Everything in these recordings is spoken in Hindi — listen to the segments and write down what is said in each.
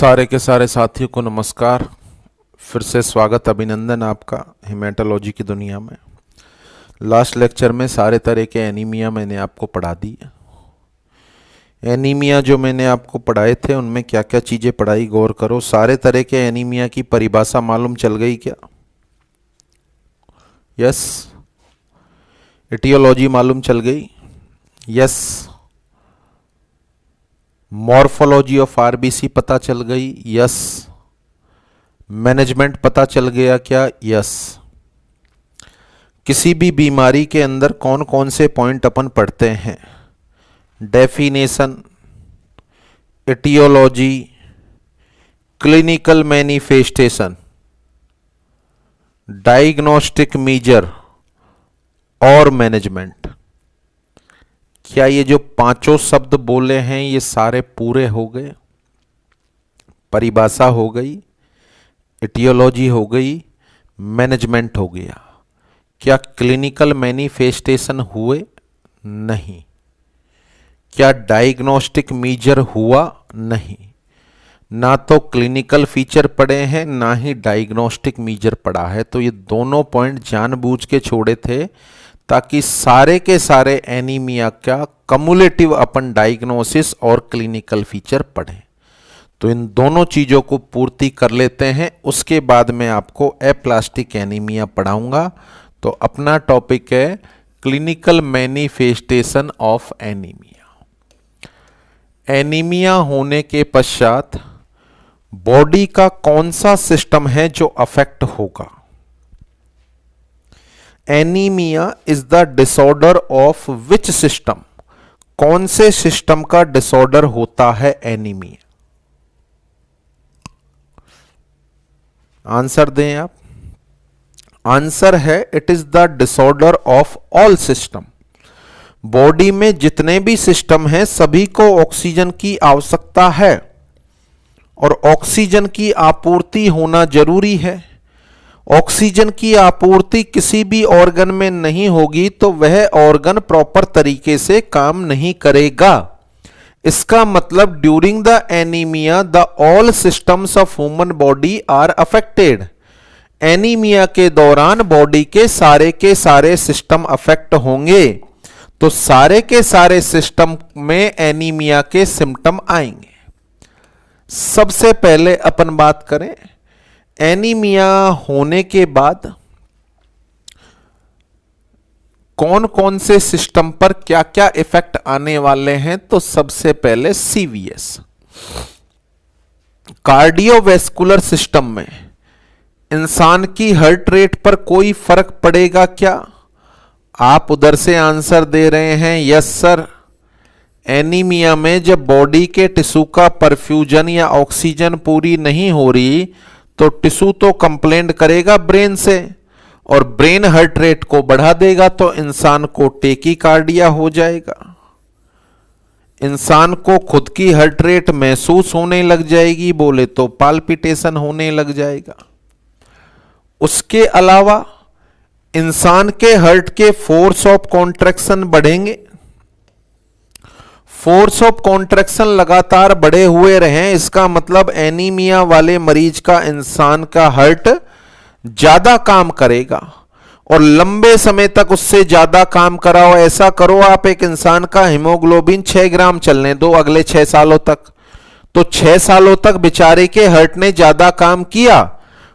सारे के सारे साथियों को नमस्कार। फिर से स्वागत अभिनंदन आपका हेमेटोलॉजी की दुनिया में। लास्ट लेक्चर में सारे तरह के एनीमिया मैंने आपको पढ़ा दी। एनीमिया जो मैंने आपको पढ़ाए थे उनमें क्या क्या चीज़ें पढ़ाई, गौर करो। सारे तरह के एनीमिया की परिभाषा मालूम चल गई क्या? यस। एटियोलॉजी मालूम चल गई? यस। मॉर्फोलॉजी ऑफ आरबीसी पता चल गई? यस। मैनेजमेंट पता चल गया क्या? यस। किसी भी बीमारी के अंदर कौन कौन से पॉइंट अपन पढ़ते हैं? Definition, aetiology, clinical manifestation, diagnostic measure और मैनेजमेंट। क्या ये जो पांचों शब्द बोले हैं ये सारे पूरे हो गए? परिभाषा हो गई, एटियोलॉजी हो गई, मैनेजमेंट हो गया। क्या क्लिनिकल मैनिफेस्टेशन हुए? नहीं। क्या डायग्नोस्टिक मेजर हुआ? नहीं। ना तो क्लिनिकल फीचर पढ़े हैं ना ही डायग्नोस्टिक मेजर पढ़ा है। तो ये दोनों पॉइंट जानबूझ के छोड़े थे ताकि सारे के सारे एनीमिया का कम्युलेटिव अपन डायग्नोसिस और क्लिनिकल फीचर पढ़ें। तो इन दोनों चीज़ों को पूर्ति कर लेते हैं, उसके बाद मैं आपको एप्लास्टिक एनीमिया पढ़ाऊंगा। तो अपना टॉपिक है clinical manifestation of anaemia. Anaemia होने के पश्चात बॉडी का कौन सा सिस्टम है जो अफेक्ट होगा? Anaemia is the disorder of which system? कौन से सिस्टम का डिसऑर्डर होता है एनीमिया? आंसर दें आप। आंसर है it is the disorder of all system. Body में जितने भी सिस्टम हैं सभी को ऑक्सीजन की आवश्यकता है और ऑक्सीजन की आपूर्ति होना जरूरी है। ऑक्सीजन की आपूर्ति किसी भी ऑर्गन में नहीं होगी तो वह ऑर्गन प्रॉपर तरीके से काम नहीं करेगा। इसका मतलब during the anaemia the all systems of human body are affected. Anaemia के दौरान बॉडी के सारे सिस्टम अफेक्ट होंगे। तो सारे के सारे सिस्टम में एनीमिया के सिम्टम आएंगे। सबसे पहले अपन बात करें एनीमिया होने के बाद कौन कौन से सिस्टम पर क्या क्या इफेक्ट आने वाले हैं। तो सबसे पहले सीवीएस, कार्डियोवैस्कुलर सिस्टम में इंसान की हार्ट रेट पर कोई फर्क पड़ेगा क्या? आप उधर से आंसर दे रहे हैं यस सर। एनीमिया में जब बॉडी के टिश्यू का परफ्यूजन या ऑक्सीजन पूरी नहीं हो रही तो टिश्यू तो कंप्लेंट करेगा ब्रेन से और ब्रेन हार्ट रेट को बढ़ा देगा तो इंसान को टेकीकार्डिया हो जाएगा। इंसान को खुद की हार्ट रेट महसूस होने लग जाएगी, बोले तो पाल्पिटेशन होने लग जाएगा। उसके अलावा इंसान के हार्ट के फोर्स ऑफ कॉन्ट्रैक्शन बढ़ेंगे। फोर्स ऑफ कॉन्ट्रैक्शन लगातार बढ़े हुए रहें, इसका मतलब एनीमिया वाले मरीज का इंसान का हार्ट ज्यादा काम करेगा और लंबे समय तक उससे ज्यादा काम कराओ। ऐसा करो आप एक इंसान का हीमोग्लोबिन 6 ग्राम चलने दो अगले 6 सालों तक, तो 6 सालों तक बेचारे के हार्ट ने ज्यादा काम किया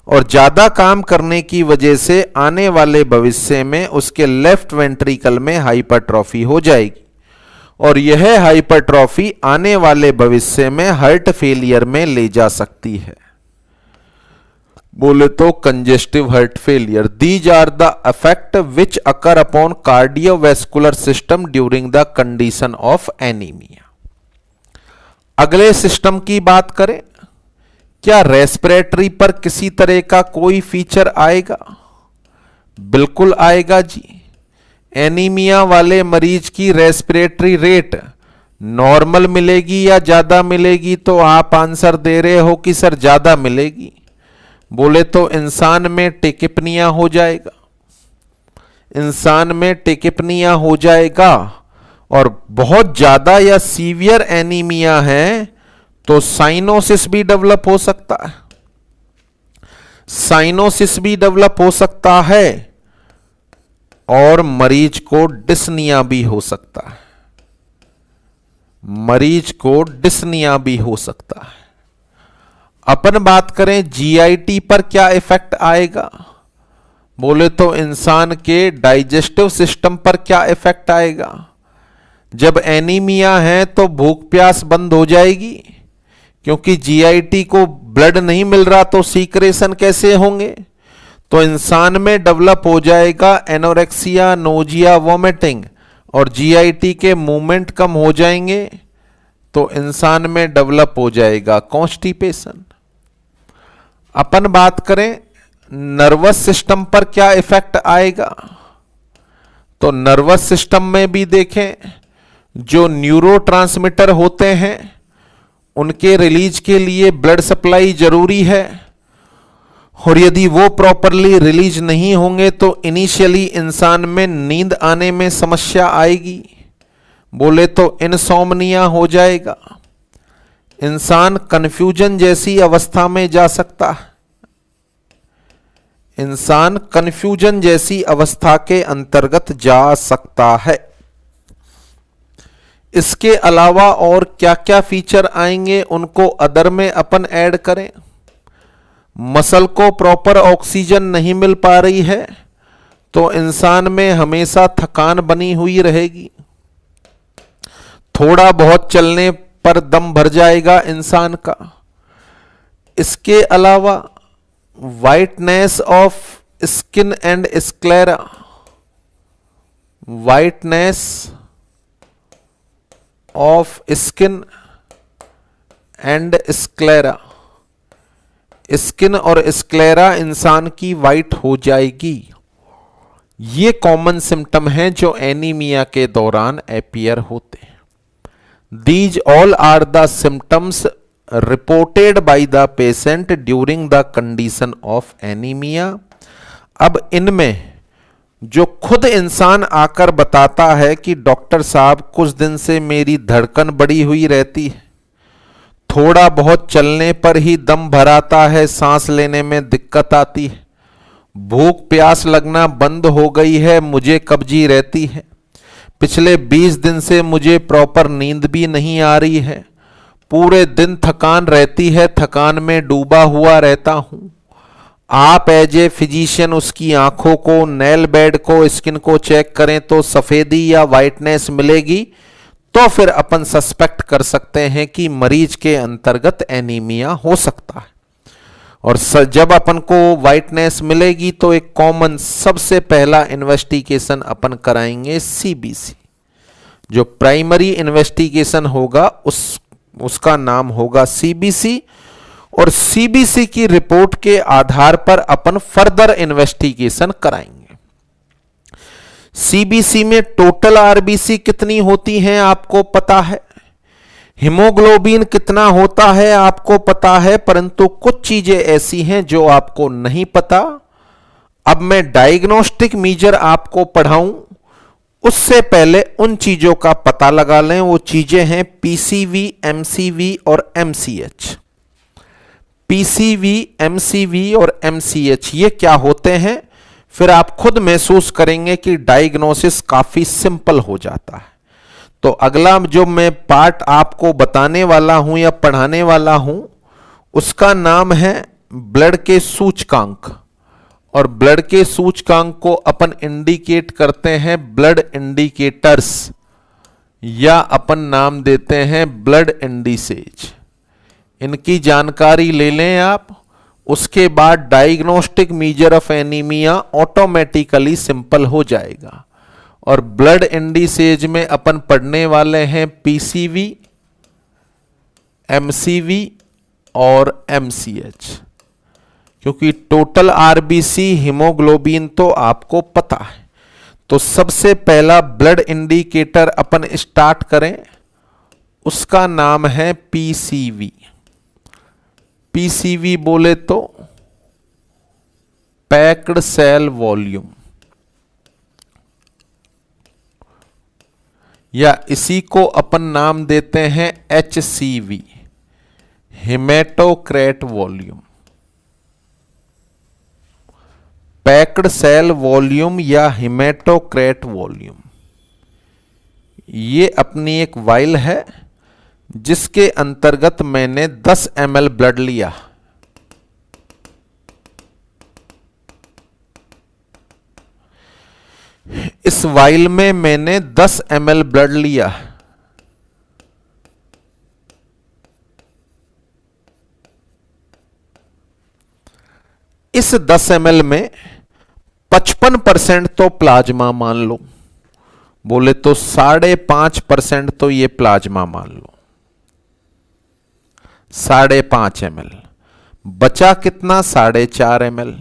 और ज्यादा काम करने की वजह से आने वाले भविष्य में उसके लेफ्ट वेंट्रिकल में हाइपरट्रॉफी हो जाएगी और यह हाइपरट्रॉफी आने वाले भविष्य में हार्ट फेलियर में ले जा सकती है, बोले तो congestive heart failure. These are the effect which occur upon cardiovascular system during the condition of anaemia. अगले सिस्टम की बात करें, क्या रेस्पिरेटरी पर किसी तरह का कोई फीचर आएगा? बिल्कुल आएगा जी। एनीमिया वाले मरीज की रेस्पिरेटरी रेट नॉर्मल मिलेगी या ज्यादा मिलेगी? तो आप आंसर दे रहे हो कि सर ज्यादा मिलेगी, बोले तो इंसान में टेकिपनिया हो जाएगा। इंसान में टेकिपनिया हो जाएगा और बहुत ज्यादा या सीवियर एनीमिया है तो साइनोसिस भी डेवलप हो सकता है, साइनोसिस भी डेवलप हो सकता है और मरीज को डिस्निया भी हो सकता है, मरीज को डिस्निया भी हो सकता है। अपन बात करें जीआईटी पर क्या इफेक्ट आएगा, बोले तो इंसान के डाइजेस्टिव सिस्टम पर क्या इफेक्ट आएगा। जब एनीमिया है तो भूख प्यास बंद हो जाएगी, क्योंकि जीआईटी को ब्लड नहीं मिल रहा तो सीक्रेशन कैसे होंगे। तो इंसान में डेवलप हो जाएगा एनोरेक्सिया, नोजिया, वोमिटिंग, और जीआईटी के मूवमेंट कम हो जाएंगे तो इंसान में डेवलप हो जाएगा कॉन्स्टिपेशन। अपन बात करें नर्वस सिस्टम पर क्या इफेक्ट आएगा, तो नर्वस सिस्टम में भी देखें जो न्यूरोट्रांसमीटर होते हैं उनके रिलीज के लिए ब्लड सप्लाई जरूरी है, और यदि वो प्रॉपरली रिलीज नहीं होंगे तो इनिशियली इंसान में नींद आने में समस्या आएगी, बोले तो इनसोम्निया हो जाएगा, इंसान कंफ्यूजन जैसी अवस्था में जा सकता है, इंसान कंफ्यूजन जैसी अवस्था के अंतर्गत जा सकता है। इसके अलावा और क्या क्या फीचर आएंगे उनको अदर में अपन ऐड करें। मसल को प्रॉपर ऑक्सीजन नहीं मिल पा रही है तो इंसान में हमेशा थकान बनी हुई रहेगी, थोड़ा बहुत चलने पर दम भर जाएगा इंसान का। इसके अलावा whiteness of skin and sclera, whiteness of skin and sclera, skin और स्क्लेरा इंसान की वाइट हो जाएगी। ये कॉमन सिम्टम हैं जो एनीमिया के दौरान अपीयर होते हैं। These all are the symptoms reported by the patient during the condition of anaemia. अब इनमें जो खुद इंसान आकर बताता है कि डॉक्टर साहब कुछ दिन से मेरी धड़कन बढ़ी हुई रहती है, थोड़ा बहुत चलने पर ही दम भर आता है, सांस लेने में दिक्कत आती है, भूख प्यास लगना बंद हो गई है, मुझे कब्जी रहती है, पिछले 20 दिन से मुझे प्रॉपर नींद भी नहीं आ रही है, पूरे दिन थकान रहती है, थकान में डूबा हुआ रहता हूं। आप एज ए फिजिशियन उसकी आंखों को, नेल बेड को, स्किन को चेक करें तो सफेदी या वाइटनेस मिलेगी, तो फिर अपन सस्पेक्ट कर सकते हैं कि मरीज के अंतर्गत एनीमिया हो सकता है। और जब अपन को वाइटनेस मिलेगी तो एक कॉमन सबसे पहला इन्वेस्टिगेशन अपन कराएंगे सीबीसी। जो प्राइमरी इन्वेस्टिगेशन होगा उसका नाम होगा सीबीसी, और सीबीसी की रिपोर्ट के आधार पर अपन फर्दर इन्वेस्टिगेशन कराएंगे। सीबीसी में टोटल आरबीसी कितनी होती हैं आपको पता है, हीमोग्लोबिन कितना होता है आपको पता है, परंतु कुछ चीजें ऐसी हैं जो आपको नहीं पता। अब मैं डायग्नोस्टिक मेजर आपको पढ़ाऊं उससे पहले उन चीजों का पता लगा लें। वो चीजें हैं पीसीवी, एमसीवी और एमसीएच। पीसीवी, एमसीवी और एमसीएच ये क्या होते हैं, फिर आप खुद महसूस करेंगे कि डायग्नोसिस काफी सिंपल हो जाता है। तो अगला जो मैं पार्ट आपको बताने वाला हूं या पढ़ाने वाला हूं उसका नाम है ब्लड के सूचकांक, और ब्लड के सूचकांक को अपन इंडिकेट करते हैं ब्लड इंडिकेटर्स, या अपन नाम देते हैं ब्लड इंडिसेज। इनकी जानकारी ले लें आप, उसके बाद diagnostic measure of anaemia automatically simple हो जाएगा। और ब्लड इंडिसेज में अपन पढ़ने वाले हैं पीसीवी, एमसीवी और एमसीएच, क्योंकि टोटल आरबीसी, हीमोग्लोबिन तो आपको पता है। तो सबसे पहला ब्लड इंडिकेटर अपन स्टार्ट करें, उसका नाम है पीसीवी। पीसीवी बोले तो पैक्ड सेल वॉल्यूम, या इसी को अपन नाम देते हैं HCV, haematocrit volume, packed cell volume या हेमेटोक्रेट वॉल्यूम, ये अपनी एक वाइल है जिसके अंतर्गत मैंने 10 ml ब्लड लिया। इस वाइल में मैंने 10 ml ब्लड लिया। इस 10 ml में 55% तो प्लाज्मा मान लो, बोले तो 5.5% तो ये प्लाज्मा मान लो, 5.5 ml। बचा कितना? 4.5 ml।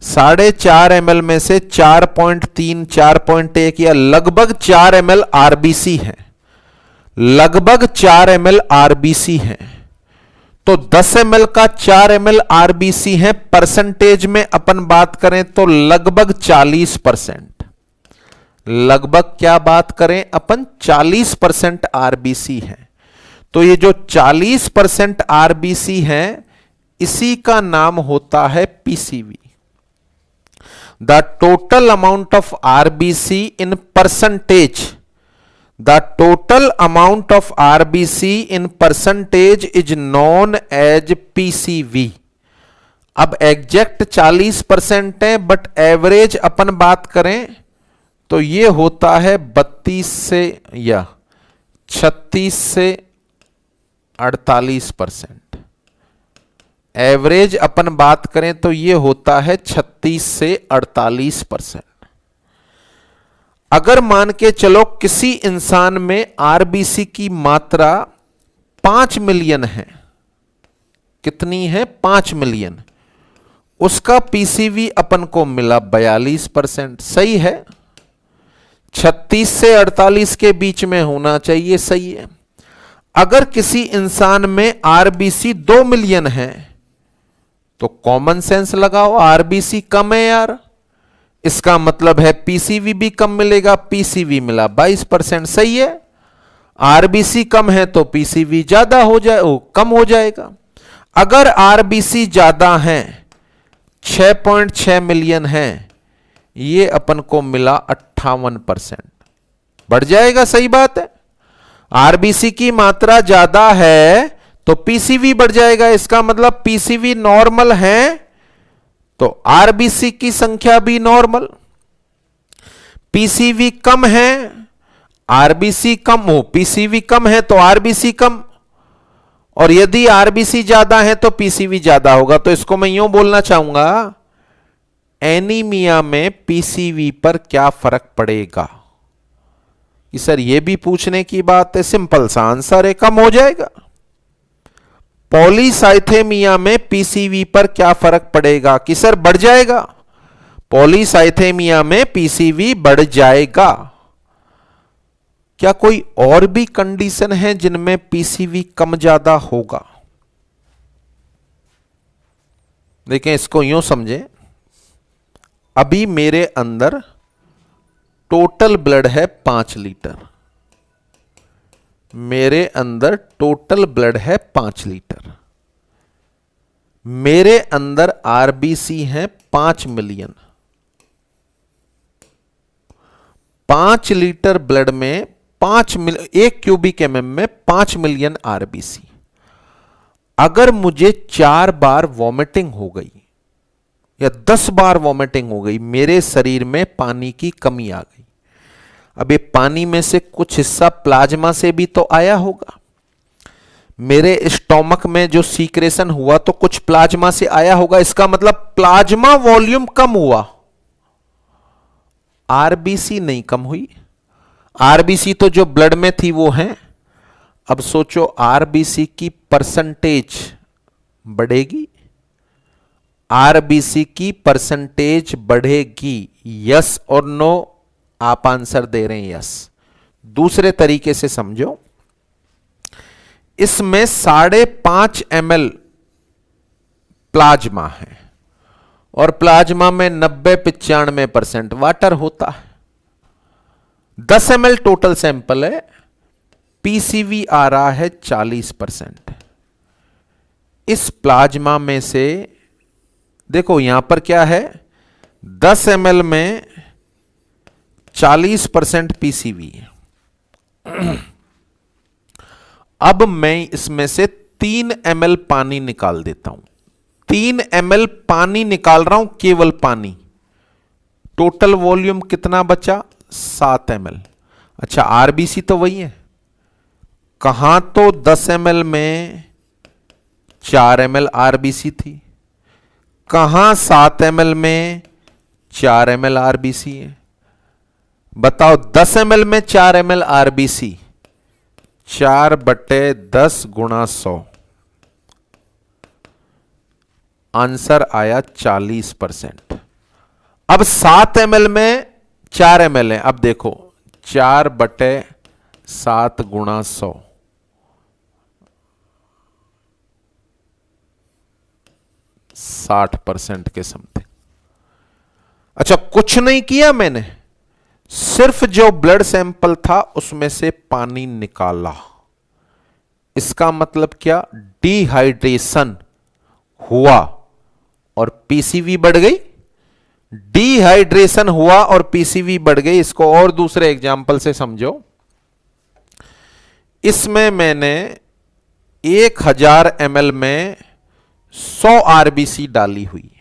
4.5 ml में से 4.3, 4.1 या लगभग 4 ml आरबीसी है, लगभग 4 ml आरबीसी है। तो 10 ml का 4 ml आरबीसी है, परसेंटेज में अपन बात करें तो लगभग 40%। लगभग क्या बात करें अपन? 40% आरबीसी है। तो ये जो 40% आरबीसी है, इसी का नाम होता है PCV. The total amount of RBC in percentage, the total amount of RBC in percentage is known as PCV. अब एग्जैक्ट 40% है, बट एवरेज अपन बात करें तो ये होता है 32 से या 36 से 48%। एवरेज अपन बात करें तो ये होता है 36 से 48%। अगर मान के चलो किसी इंसान में आरबीसी की मात्रा 5 मिलियन है, कितनी है? 5 मिलियन। उसका पीसीवी अपन को मिला 42%, सही है। 36 से 48 के बीच में होना चाहिए, सही है। अगर किसी इंसान में आरबीसी 2 मिलियन है तो कॉमन सेंस लगाओ, आरबीसी कम है यार, इसका मतलब है पीसीवी भी कम मिलेगा। पीसीवी मिला 22%, सही है। आरबीसी कम है तो पीसीवी ज्यादा हो जाए, कम हो जाएगा। अगर आरबीसी ज्यादा है, 6.6 मिलियन है, ये अपन को मिला 58%, बढ़ जाएगा, सही बात है। आरबीसी की मात्रा ज्यादा है तो पीसीवी बढ़ जाएगा, इसका मतलब पीसीवी नॉर्मल है तो आरबीसी की संख्या भी नॉर्मल। पीसीवी कम है, आरबीसी कम हो, पीसीवी कम है तो आरबीसी कम, और यदि आरबीसी ज्यादा है तो पीसीवी ज्यादा होगा। तो इसको मैं यूं बोलना चाहूंगा, एनीमिया में पीसीवी पर क्या फर्क पड़ेगा? कि सर ये भी पूछने की बात है, सिंपल सा आंसर है, कम हो जाएगा। पॉलीसाइथेमिया में पीसीवी पर क्या फर्क पड़ेगा? कि सर बढ़ जाएगा। पॉलीसाइथेमिया में पीसीवी बढ़ जाएगा। क्या कोई और भी कंडीशन है जिनमें पीसीवी कम ज्यादा होगा? देखें, इसको यूं समझें, अभी मेरे अंदर टोटल ब्लड है 5 लीटर, मेरे अंदर टोटल ब्लड है 5 लीटर, मेरे अंदर आरबीसी है 5 मिलियन। 5 लीटर ब्लड में 1 क्यूबिक एमएम में 5 मिलियन आरबीसी। अगर मुझे 4 बार वॉमिटिंग हो गई या 10 बार वॉमिटिंग हो गई, मेरे शरीर में पानी की कमी आ गई। अब ये पानी में से कुछ हिस्सा प्लाज्मा से भी तो आया होगा। मेरे स्टोमक में जो सीक्रेशन हुआ तो कुछ प्लाज्मा से आया होगा, इसका मतलब प्लाज्मा वॉल्यूम कम हुआ, आरबीसी नहीं कम हुई। आरबीसी तो जो ब्लड में थी वो है। अब सोचो, आरबीसी की परसेंटेज बढ़ेगी, आरबीसी की परसेंटेज बढ़ेगी, यस और नो? आप आंसर दे रहे हैं यस। दूसरे तरीके से समझो, इसमें 5.5 ml प्लाज्मा है और प्लाज्मा में 90-95% वाटर होता है। 10 ml टोटल सैंपल है, पीसीवी आ रहा है 40%। इस प्लाज्मा में से देखो यहां पर क्या है, 10 ml में 40% पीसीवी है। अब मैं इसमें से 3 ml पानी निकाल देता हूं। 3 ml पानी निकाल रहा हूं, केवल पानी। टोटल वॉल्यूम कितना बचा? 7 ml। अच्छा, आरबीसी तो वही है, कहां तो 10 ml में 4 ml आरबीसी थी, कहां 7 ml में 4 ml आरबीसी है। बताओ, 10 ml में 4 ml आरबीसी, 4/10 गुणा 100, आंसर आया 40%। अब 7 ml में 4 ml है, अब देखो 4/7 गुणा 100, 60% के समथिंग। अच्छा, कुछ नहीं किया मैंने, सिर्फ जो ब्लड सैंपल था उसमें से पानी निकाला। इसका मतलब क्या? डिहाइड्रेशन हुआ और पीसीवी बढ़ गई। डिहाइड्रेशन हुआ और पीसीवी बढ़ गई। इसको और दूसरे एग्जाम्पल से समझो। इसमें मैंने 1000 ml में 100 आरबीसी डाली हुई है।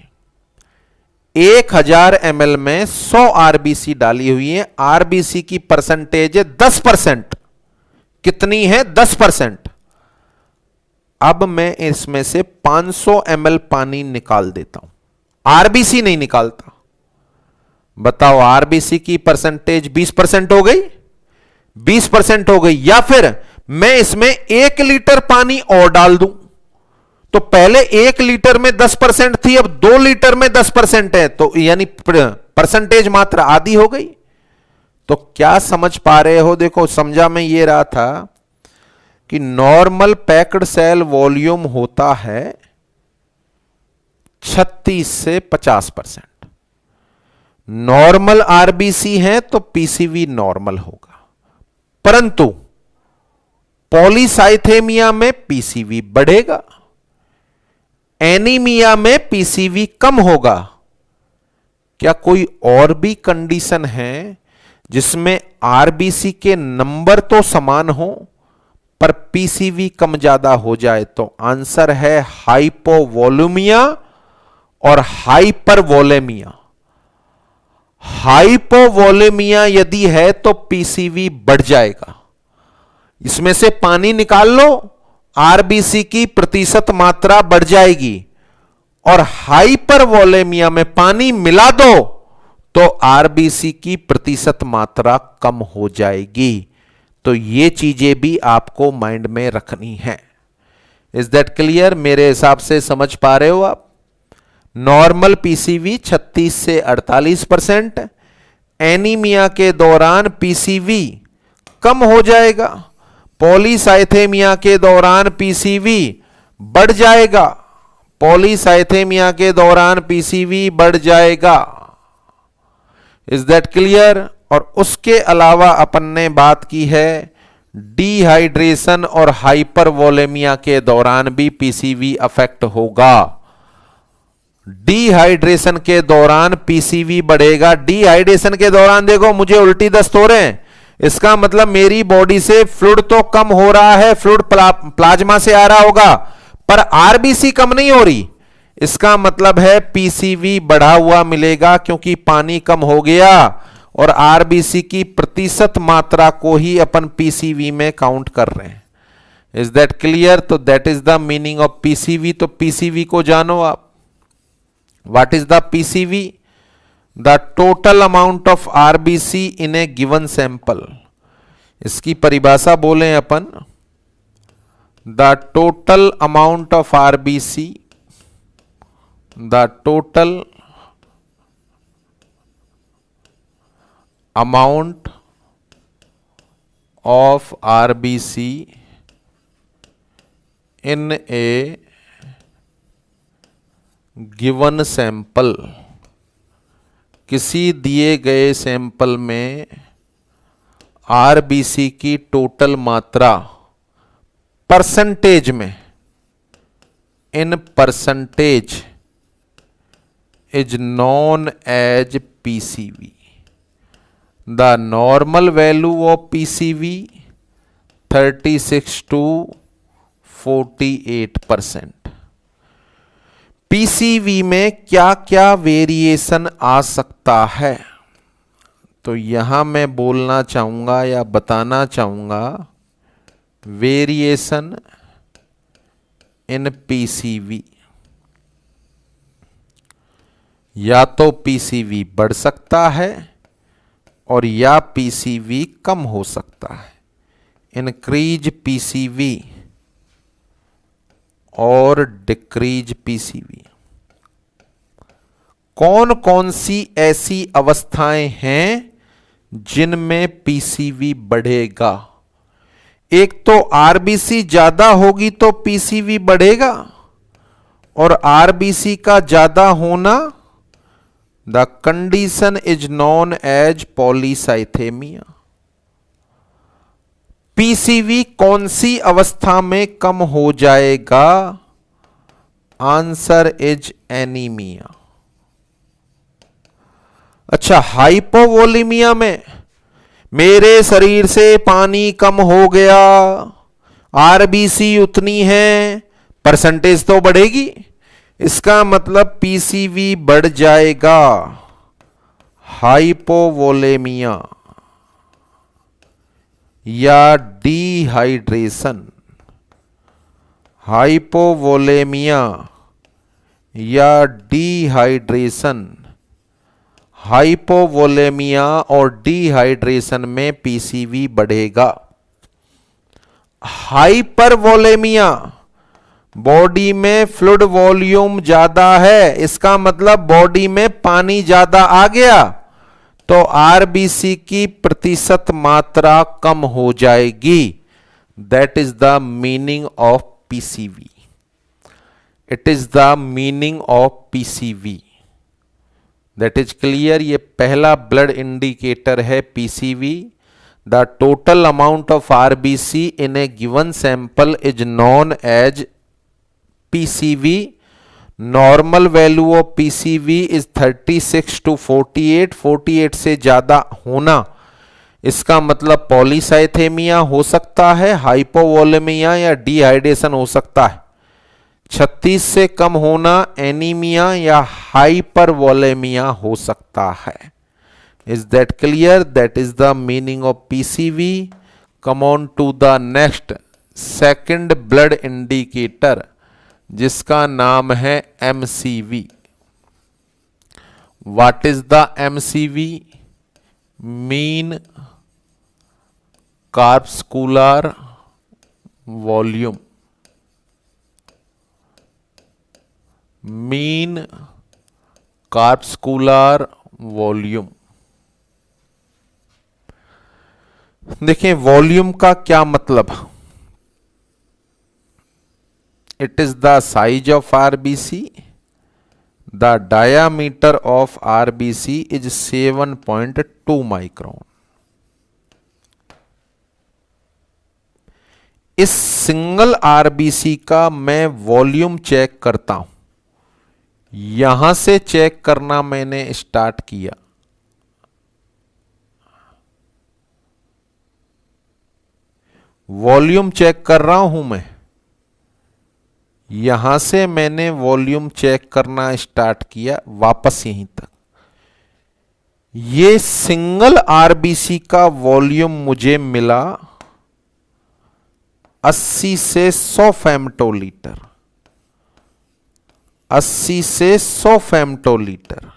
1000 ml में 100 आरबीसी डाली हुई है। आरबीसी की परसेंटेज है 10%। कितनी है? 10%। अब मैं इसमें से 500 ml पानी निकाल देता हूं, आरबीसी नहीं निकालता। बताओ, आरबीसी की परसेंटेज 20% हो गई, 20% हो गई। या फिर मैं इसमें 1 लीटर पानी और डाल दूं, तो पहले 1 लीटर में 10% थी, अब 2 लीटर में 10% है, तो यानी परसेंटेज मात्रा आधी हो गई। तो क्या समझ पा रहे हो? देखो, समझा मैं ये रहा था कि नॉर्मल पैक्ड सेल वॉल्यूम होता है 36 से 50%। नॉर्मल आरबीसी है तो पीसीवी नॉर्मल होगा, परंतु पॉलीसाइथेमिया में पीसीवी बढ़ेगा, एनीमिया में पीसीवी कम होगा। क्या कोई और भी कंडीशन है जिसमें आरबीसी के नंबर तो समान हो पर पीसीवी कम ज्यादा हो जाए? तो आंसर है हाइपोवोलुमिया और हाइपरवोलेमिया। हाइपोवोलेमिया यदि है तो पीसीवी बढ़ जाएगा। इसमें से पानी निकाल लो, आरबीसी की प्रतिशत मात्रा बढ़ जाएगी। और हाइपरवोलेमिया में पानी मिला दो तो आरबीसी की प्रतिशत मात्रा कम हो जाएगी। तो ये चीजें भी आपको माइंड में रखनी है। Is that clear? मेरे हिसाब से समझ पा रहे हो आप? नॉर्मल पीसीवी 36 से 48%, एनीमिया के दौरान पीसीवी कम हो जाएगा, पॉलीसाइथेमिया के दौरान पीसीवी बढ़ जाएगा, पॉलीसाइथेमिया के दौरान पीसीवी बढ़ जाएगा। Is that clear? और उसके अलावा अपन ने बात की है डिहाइड्रेशन और हाइपरवोलेमिया के दौरान भी पीसीवी अफेक्ट होगा। डिहाइड्रेशन के दौरान पीसीवी बढ़ेगा। डिहाइड्रेशन के दौरान देखो, मुझे उल्टी दस्त हो रहे हैं, इसका मतलब मेरी बॉडी से फ्लूइड तो कम हो रहा है, फ्लूइड प्लाज्मा से आ रहा होगा, पर आरबीसी कम नहीं हो रही। इसका मतलब है पीसीवी बढ़ा हुआ मिलेगा, क्योंकि पानी कम हो गया और आरबीसी की प्रतिशत मात्रा को ही अपन पीसीवी में काउंट कर रहे हैं। Is that clear? तो that is the meaning of PCV. तो पीसीवी को जानो आप। What is the PCV? The total amount of RBC in a given sample. इसकी परिभाषा बोलें अपन, the total amount of RBC, the total amount of RBC in a given sample. किसी दिए गए सैंपल में आरबीसी की टोटल मात्रा परसेंटेज में in percentage is known as PCV. The normal value of PCV 36 to 48%. PCV में क्या क्या वेरिएशन आ सकता है, तो यहां मैं बोलना चाहूंगा या बताना चाहूंगा वेरिएशन इन पीसीवी। या तो पीसीवी बढ़ सकता है और या पीसीवी कम हो सकता है। इंक्रीज पीसीवी और डिक्रीज पीसीवी। कौन कौन सी ऐसी अवस्थाएं हैं जिनमें पीसीवी बढ़ेगा? एक तो आरबीसी ज्यादा होगी तो पीसीवी बढ़ेगा, और आरबीसी का ज्यादा होना, the condition is known as polycythaemia. PCV कौन सी अवस्था में कम हो जाएगा? Answer is anaemia. अच्छा, हाइपोवोलेमिया में मेरे शरीर से पानी कम हो गया, आरबीसी उतनी है, परसेंटेज तो बढ़ेगी, इसका मतलब पीसीवी बढ़ जाएगा। हाइपोवोलेमिया या डिहाइड्रेशन। हाइपोवोलेमिया या डिहाइड्रेशन। हाइपोवोलेमिया और डिहाइड्रेशन में पीसीवी बढ़ेगा। हाइपरवोलेमिया, बॉडी में फ्लूइड वॉल्यूम ज्यादा है, इसका मतलब बॉडी में पानी ज्यादा आ गया तो आरबीसी की प्रतिशत मात्रा कम हो जाएगी। That is the meaning of PCV. It is the meaning of PCV. That is clear. ये पहला ब्लड इंडिकेटर है PCV. The total amount of RBC in a given sample is known as PCV. Normal value of PCV is 36 to 48। 48 से ज्यादा होना, इसका मतलब पॉलीसाइथेमिया हो सकता है, हाइपोवोलेमिया या डिहाइड्रेशन हो सकता है। 36 से कम होना एनीमिया या हाइपरवोलेमिया हो सकता है। Is that clear? That is the meaning of PCV. Come on to the next second blood indicator, जिसका नाम है MCV. What is the MCV? Mean corpuscular volume. Mean corpuscular volume. देखिए, वॉल्यूम का क्या मतलब? It is the size of RBC. The diameter of RBC is 7.2 micron. इस सिंगल आरबीसी का मैं वॉल्यूम चेक करता हूं। यहां से चेक करना मैंने स्टार्ट किया, वॉल्यूम चेक कर रहा हूं मैं। यहां से मैंने वॉल्यूम चेक करना स्टार्ट किया, वापस यहीं तक। ये सिंगल आरबीसी का वॉल्यूम मुझे मिला 80 से 100 फेम्टोलीटर। 80 से 100 फेम्टोलीटर।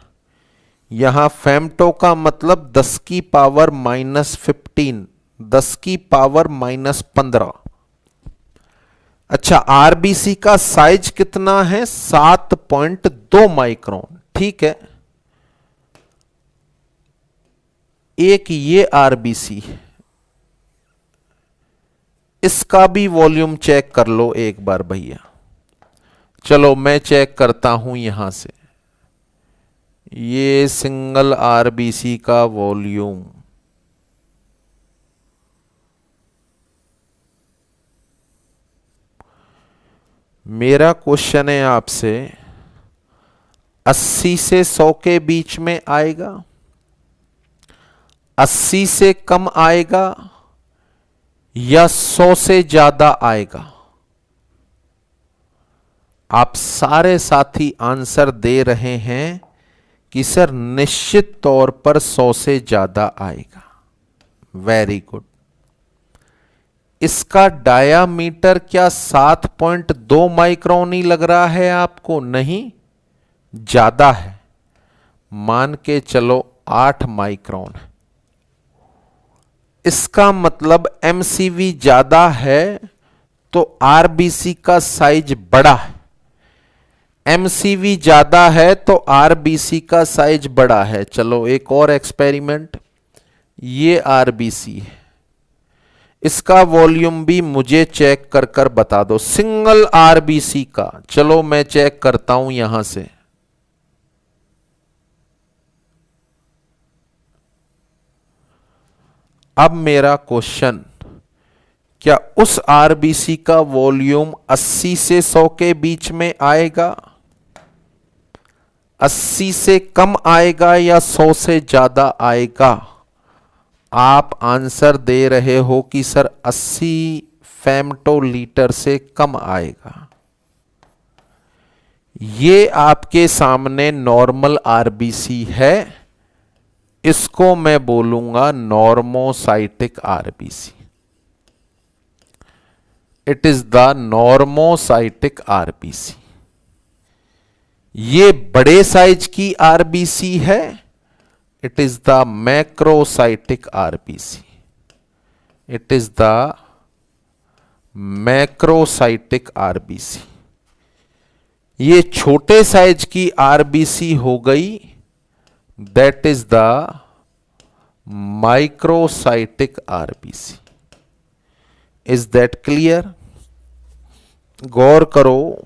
यहां फेम्टो का मतलब 10 की पावर -15, 10 की पावर -15। अच्छा, आरबीसी का साइज कितना है? 7.2 माइक्रोन। ठीक है, एक ये आरबीसी, इसका भी वॉल्यूम चेक कर लो एक बार भैया। चलो मैं चेक करता हूं यहां से। ये सिंगल आरबीसी का वॉल्यूम, मेरा क्वेश्चन है आपसे, 80 से 100 के बीच में आएगा, 80 से कम आएगा या 100 से ज्यादा आएगा? आप सारे साथी आंसर दे रहे हैं कि सर निश्चित तौर पर 100 से ज्यादा आएगा। Very good. इसका डायामीटर क्या 7.2 माइक्रोन ही लग रहा है आपको? नहीं, ज्यादा है, मान के चलो 8 माइक्रोन। इसका मतलब एमसीवी ज्यादा है तो आरबीसी का साइज बड़ा है। एमसीवी ज्यादा है तो आरबीसी का साइज बड़ा है। चलो एक और एक्सपेरिमेंट। ये आरबीसी है, इसका वॉल्यूम भी मुझे चेक कर कर बता दो, सिंगल आरबीसी का। चलो मैं चेक करता हूं यहां से। अब मेरा क्वेश्चन, क्या उस आरबीसी का वॉल्यूम 80 से 100 के बीच में आएगा, 80 से कम आएगा या 100 से ज्यादा आएगा? आप आंसर दे रहे हो कि सर 80 फेम्टोलीटर से कम आएगा। ये आपके सामने नॉर्मल आरबीसी है, इसको मैं बोलूंगा normocytic RBC. It is the normocytic RBC. ये बड़े साइज की आरबीसी है, it is the macrocytic RBC. It is the macrocytic RBC. ये छोटे साइज की आरबीसी हो गई, that is the microcytic RBC. Is that clear? गौर करो,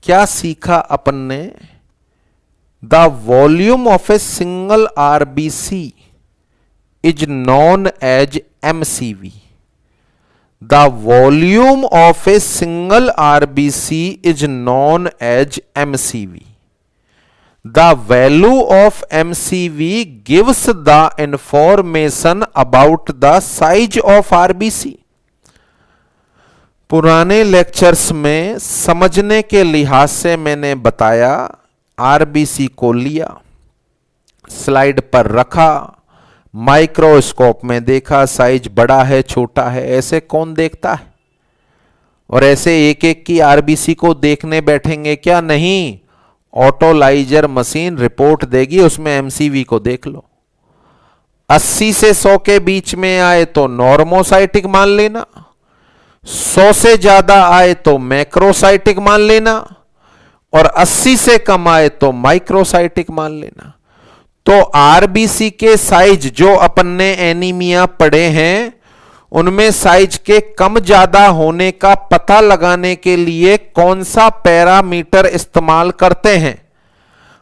क्या सीखा अपन ने? The volume of a single RBC is known as MCV. The volume of a single RBC is known as MCV. The value of MCV gives the information about the size of RBC. पुराने लेक्चर्स में समझने के लिहाज से मैंने बताया, आरबीसी को लिया, स्लाइड पर रखा, माइक्रोस्कोप में देखा, साइज बड़ा है छोटा है, ऐसे कौन देखता है? और ऐसे एक एक की आरबीसी को देखने बैठेंगे क्या? नहीं, ऑटोलाइजर मशीन रिपोर्ट देगी, उसमें एमसीवी को देख लो। 80 से 100 के बीच में आए तो नॉर्मोसाइटिक मान लेना, 100 से ज्यादा आए तो मैक्रोसाइटिक मान लेना, और 80 से कम आए तो माइक्रोसाइटिक मान लेना। तो आरबीसी के साइज जो अपन ने एनीमिया पढ़े हैं, उनमें साइज के कम ज्यादा होने का पता लगाने के लिए कौन सा पैरामीटर इस्तेमाल करते हैं?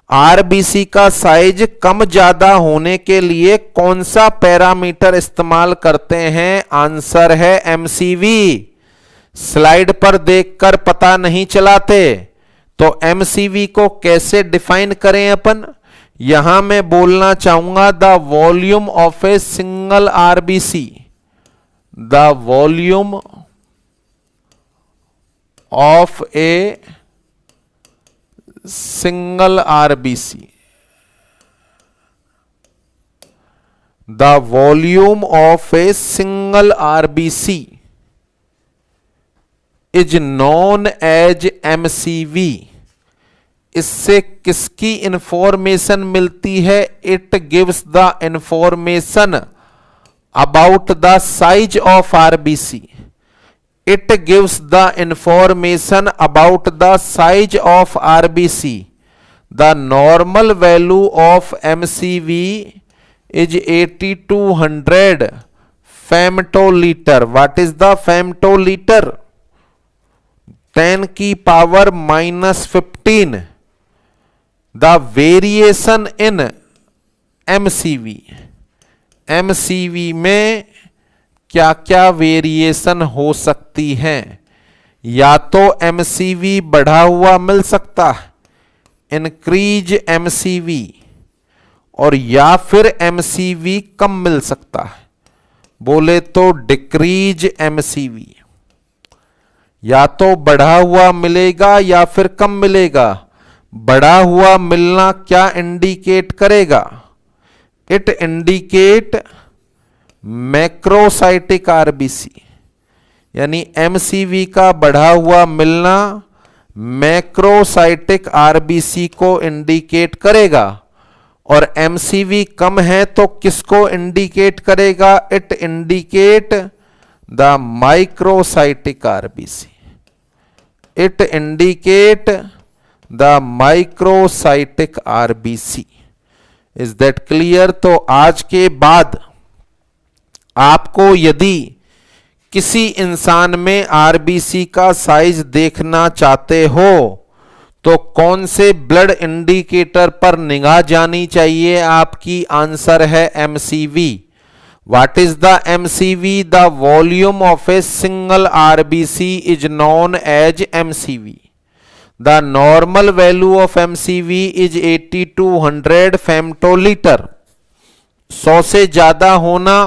आरबीसी का साइज कम ज्यादा होने के लिए कौन सा पैरामीटर इस्तेमाल करते हैं? आंसर है एमसीवी। स्लाइड पर देखकर पता नहीं चलाते, तो एमसीवी को कैसे डिफाइन करें अपन? यहां मैं बोलना चाहूंगा the volume of a single RBC. The volume of a single RBC. The volume of a single RBC is known as MCV. इससे किसकी इंफॉर्मेशन मिलती है? It gives the information about the size of RBC. It gives the information about the size of RBC. The normal value of MCV is 8200 femtoliter. What is the femtoliter? 10 की power -15. The variation in MCV. MCV में क्या क्या वेरिएशन हो सकती हैं, या तो एमसीवी बढ़ा हुआ मिल सकता है, इंक्रीज एमसीवी, और या फिर एमसीवी कम मिल सकता है, बोले तो डिक्रीज एमसीवी। या तो बढ़ा हुआ मिलेगा या फिर कम मिलेगा। बढ़ा हुआ मिलना क्या इंडिकेट करेगा? इट इंडिकेट मैक्रोसाइटिक आरबीसी, यानी एमसीवी का बढ़ा हुआ मिलना मैक्रोसाइटिक आरबीसी को इंडिकेट करेगा, और एमसीवी कम है तो किसको इंडिकेट करेगा? It indicate the microcytic RBC. It indicate the microcytic RBC. Is that clear? तो आज के बाद आपको यदि किसी इंसान में आरबीसी का साइज देखना चाहते हो तो कौन से ब्लड इंडिकेटर पर निगाह जानी चाहिए? आपकी आंसर है MCV. What is the MCV? The volume of a single RBC is known as MCV. The normal value of MCV is 80 to 100 femtolitre. 100 से ज्यादा होना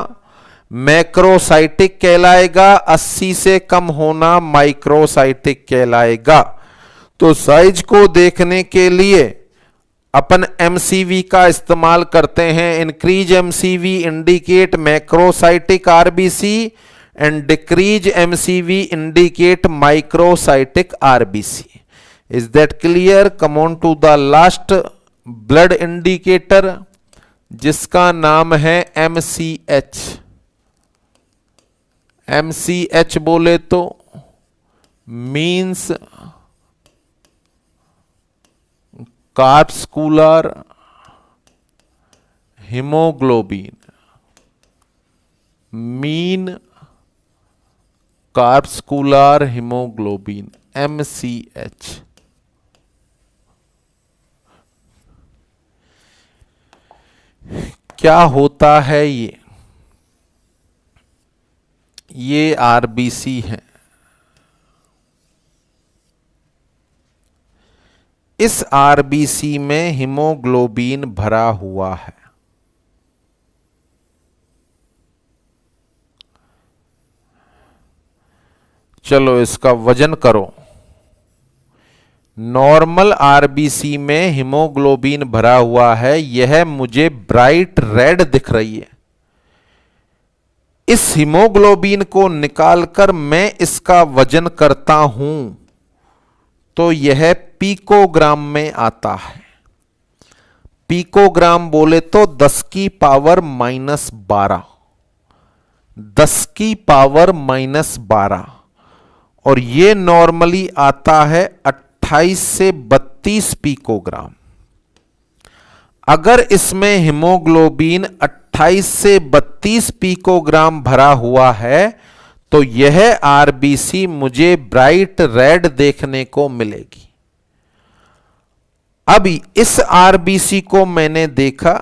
मैक्रोसाइटिक कहलाएगा, 80 से कम होना माइक्रोसाइटिक कहलाएगा। तो साइज को देखने के लिए अपन एमसीवी का इस्तेमाल करते हैं। Increase MCV indicate macrocytic RBC and decrease MCV indicate microcytic RBC. Is that clear? Come on to the last blood indicator, जिसका नाम है एमसीएच। एमसीएच बोले तो means corpuscular haemoglobin, mean corpuscular haemoglobin, MCH. क्या होता है ये आरबीसी है। इस आरबीसी में हीमोग्लोबिन भरा हुआ है। चलो इसका वजन करो। नॉर्मल आरबीसी में हीमोग्लोबिन भरा हुआ है, यह मुझे ब्राइट रेड दिख रही है। इस हीमोग्लोबिन को निकालकर मैं इसका वजन करता हूं तो यह पिकोग्राम में आता है। पिकोग्राम बोले तो 10 की पावर -12, 10 की पावर -12, और ये नॉर्मली आता है 28 से 32 पिकोग्राम। अगर इसमें हीमोग्लोबिन 28 से 32 पिकोग्राम भरा हुआ है तो यह आरबीसी मुझे ब्राइट रेड देखने को मिलेगी। अब इस आरबीसी को मैंने देखा,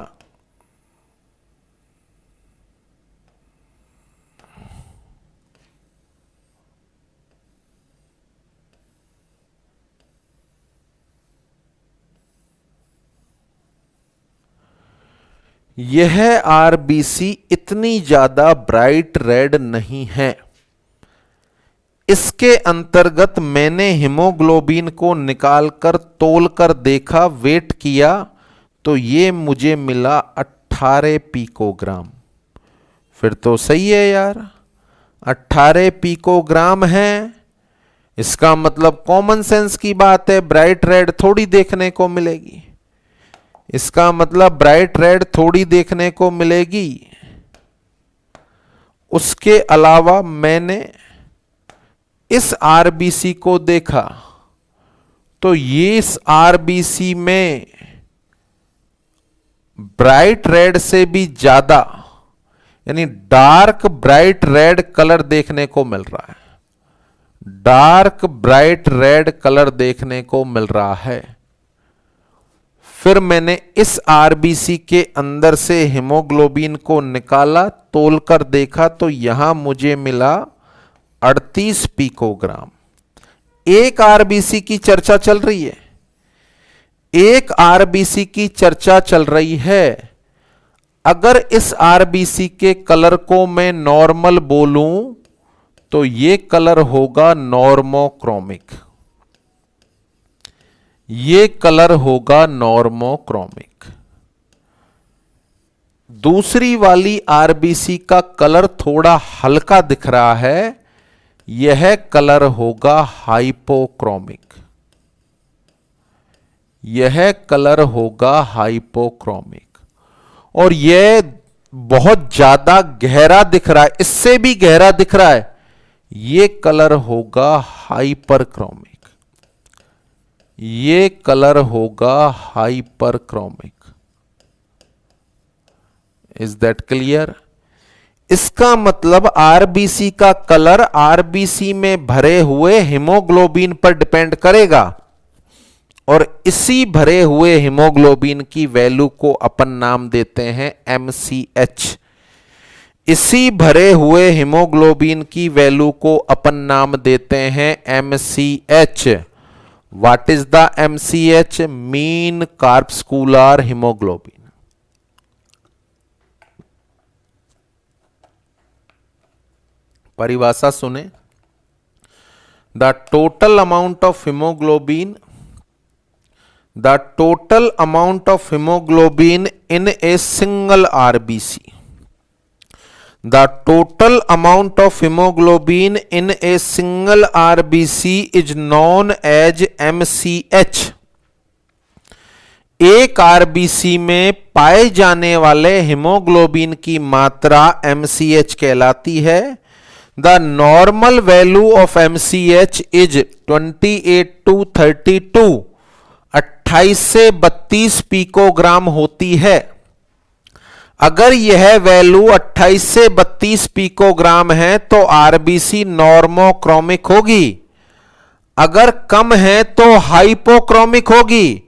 यह आरबीसी इतनी ज्यादा ब्राइट रेड नहीं है। इसके अंतर्गत मैंने हीमोग्लोबिन को निकालकर तोलकर देखा, वेट किया, तो ये मुझे मिला 18 पिकोग्राम। फिर तो सही है यार, 18 पिकोग्राम है। इसका मतलब कॉमन सेंस की बात है, ब्राइट रेड थोड़ी देखने को मिलेगी। इसका मतलब ब्राइट रेड थोड़ी देखने को मिलेगी। उसके अलावा मैंने इस आरबीसी को देखा तो ये इस आरबीसी में ब्राइट रेड से भी ज्यादा, यानी डार्क ब्राइट रेड कलर देखने को मिल रहा है। डार्क ब्राइट रेड कलर देखने को मिल रहा है। फिर मैंने इस आरबीसी के अंदर से हीमोग्लोबिन को निकाला, तोलकर देखा, तो यहां मुझे मिला 38 पिकोग्राम। एक आरबीसी की चर्चा चल रही है, एक आरबीसी की चर्चा चल रही है। अगर इस आरबीसी के कलर को मैं नॉर्मल बोलूं तो ये कलर होगा नॉर्मोक्रोमिक, ये कलर होगा नॉर्मोक्रोमिक। दूसरी वाली आरबीसी का कलर थोड़ा हल्का दिख रहा है, यह कलर होगा हाइपोक्रोमिक, यह कलर होगा हाइपोक्रोमिक। और यह बहुत ज्यादा गहरा दिख रहा है, इससे भी गहरा दिख रहा है, यह कलर होगा हाइपरक्रोमिक, यह कलर होगा हाइपरक्रोमिक। Is that clear? इसका मतलब आरबीसी का कलर आरबीसी में भरे हुए हीमोग्लोबिन पर डिपेंड करेगा, और इसी भरे हुए हीमोग्लोबिन की वैल्यू को अपन नाम देते हैं MCH। इसी भरे हुए हीमोग्लोबिन की वैल्यू को अपन नाम देते हैं MCH। What is the MCH? Mean corpuscular haemoglobin. परिभाषा सुने, the total amount of haemoglobin, the total amount of hemoglobin in a single RBC, the total amount of hemoglobin in a single RBC is known as MCH। एक आरबीसी में पाए जाने वाले हीमोग्लोबिन की मात्रा MCH कहलाती है। The normal value of MCH is 28 to 32, 28 से 32 पिकोग्राम होती है। अगर यह वैल्यू 28 से 32 पिकोग्राम है तो आरबीसी नॉर्मोक्रोमिक होगी, अगर कम है तो हाइपोक्रोमिक होगी,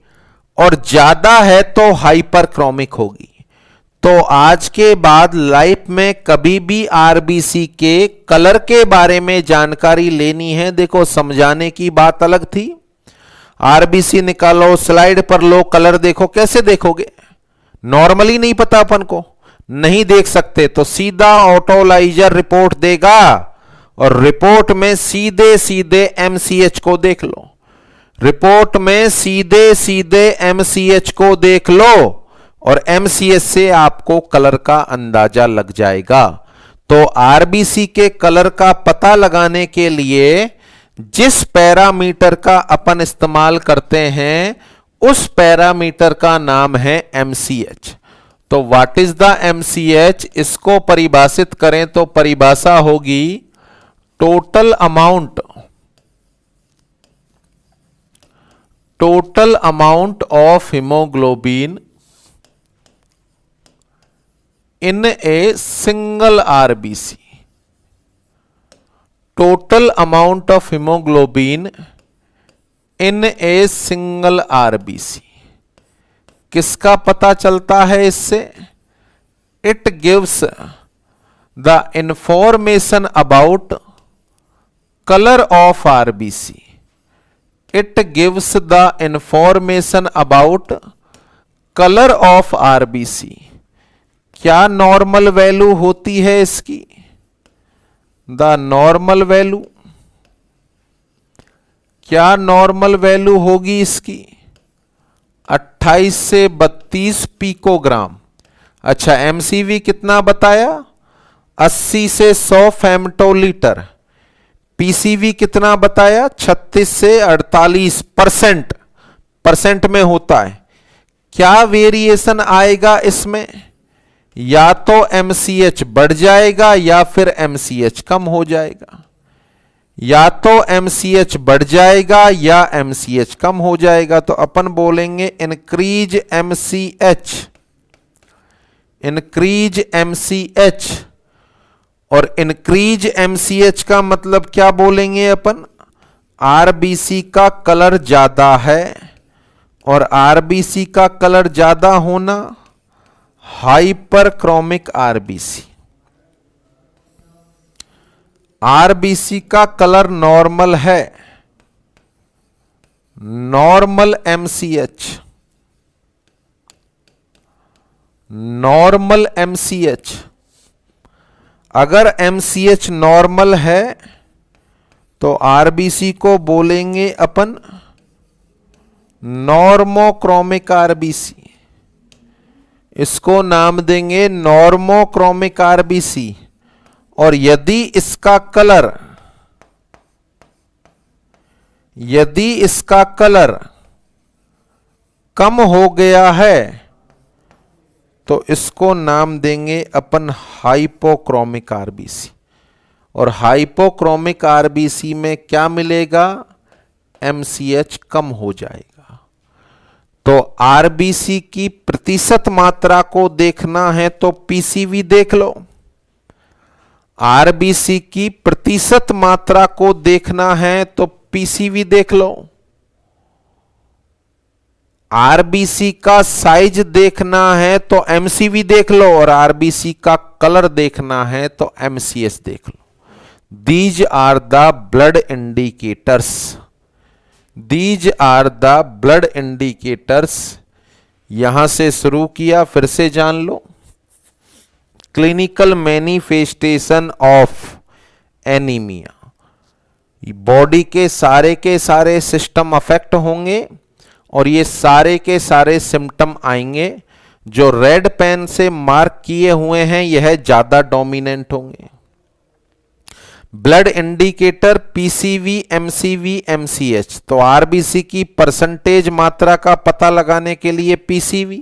और ज्यादा है तो हाइपरक्रोमिक होगी। तो आज के बाद लाइफ में कभी भी आरबीसी के कलर के बारे में जानकारी लेनी है, देखो समझाने की बात अलग थी, आरबीसी निकालो, स्लाइड पर लो, कलर देखो, कैसे देखोगे? नॉर्मली नहीं पता अपन को, नहीं देख सकते तो सीधा ऑटोलाइजर रिपोर्ट देगा, और रिपोर्ट में सीधे सीधे MCH को देख लो, रिपोर्ट में सीधे सीधे MCH को देख लो, और MCH से आपको कलर का अंदाजा लग जाएगा। तो आरबीसी के कलर का पता लगाने के लिए जिस पैरामीटर का अपन इस्तेमाल करते हैं उस पैरामीटर का नाम है MCH। तो व्हाट इज द MCH? इसको परिभाषित करें तो परिभाषा होगी total amount of haemoglobin in A single RBC, total amount of haemoglobin in A single RBC. किसका पता चलता है इससे? It gives the information about colour of RBC, it gives the information about colour of RBC. क्या नॉर्मल वैल्यू होती है इसकी? द नॉर्मल वैल्यू, क्या नॉर्मल वैल्यू होगी इसकी? 28 से 32 पिकोग्राम। अच्छा, MCV कितना बताया? 80 से 100 फेमटोलीटर। PCV कितना बताया? 36 से 48%, परसेंट में होता है। क्या वेरिएशन आएगा इसमें? या तो MCH बढ़ जाएगा या फिर MCH कम हो जाएगा, या तो MCH बढ़ जाएगा या MCH कम हो जाएगा। तो अपन बोलेंगे इंक्रीज MCH, इंक्रीज MCH। और इंक्रीज MCH का मतलब क्या बोलेंगे अपन? आरबीसी का कलर ज्यादा है, और आरबीसी का कलर ज्यादा होना हाइपरक्रोमिक आरबीसी। आरबीसी का कलर नॉर्मल है नॉर्मल MCH, नॉर्मल MCH। अगर MCH नॉर्मल है तो RBC को बोलेंगे अपन नॉर्मोक्रोमिक RBC, इसको नाम देंगे नॉर्मोक्रोमिक RBC। और यदि इसका कलर कम हो गया है तो इसको नाम देंगे अपन हाइपोक्रोमिक RBC। और हाइपोक्रोमिक RBC में क्या मिलेगा? MCH कम हो जाएगा। तो RBC की प्रतिशत मात्रा को देखना है तो PCV देख लो। RBC की प्रतिशत मात्रा को देखना है तो PCV देख लो। RBC का साइज देखना है तो MCV देख लो। और RBC का कलर देखना है तो MCH देख लो। These are the blood indicators. These are the blood indicators. यहां से शुरू किया, फिर से जान लो। Clinical manifestation of anaemia, body के सारे सिस्टम अफेक्ट होंगे और ये सारे के सारे सिम्टम आएंगे। जो रेड पेन से मार्क किए हुए हैं यह ज्यादा डोमिनेंट होंगे। Blood indicator PCV, MCV, MCH। तो RBC की परसेंटेज मात्रा का पता लगाने के लिए PCV,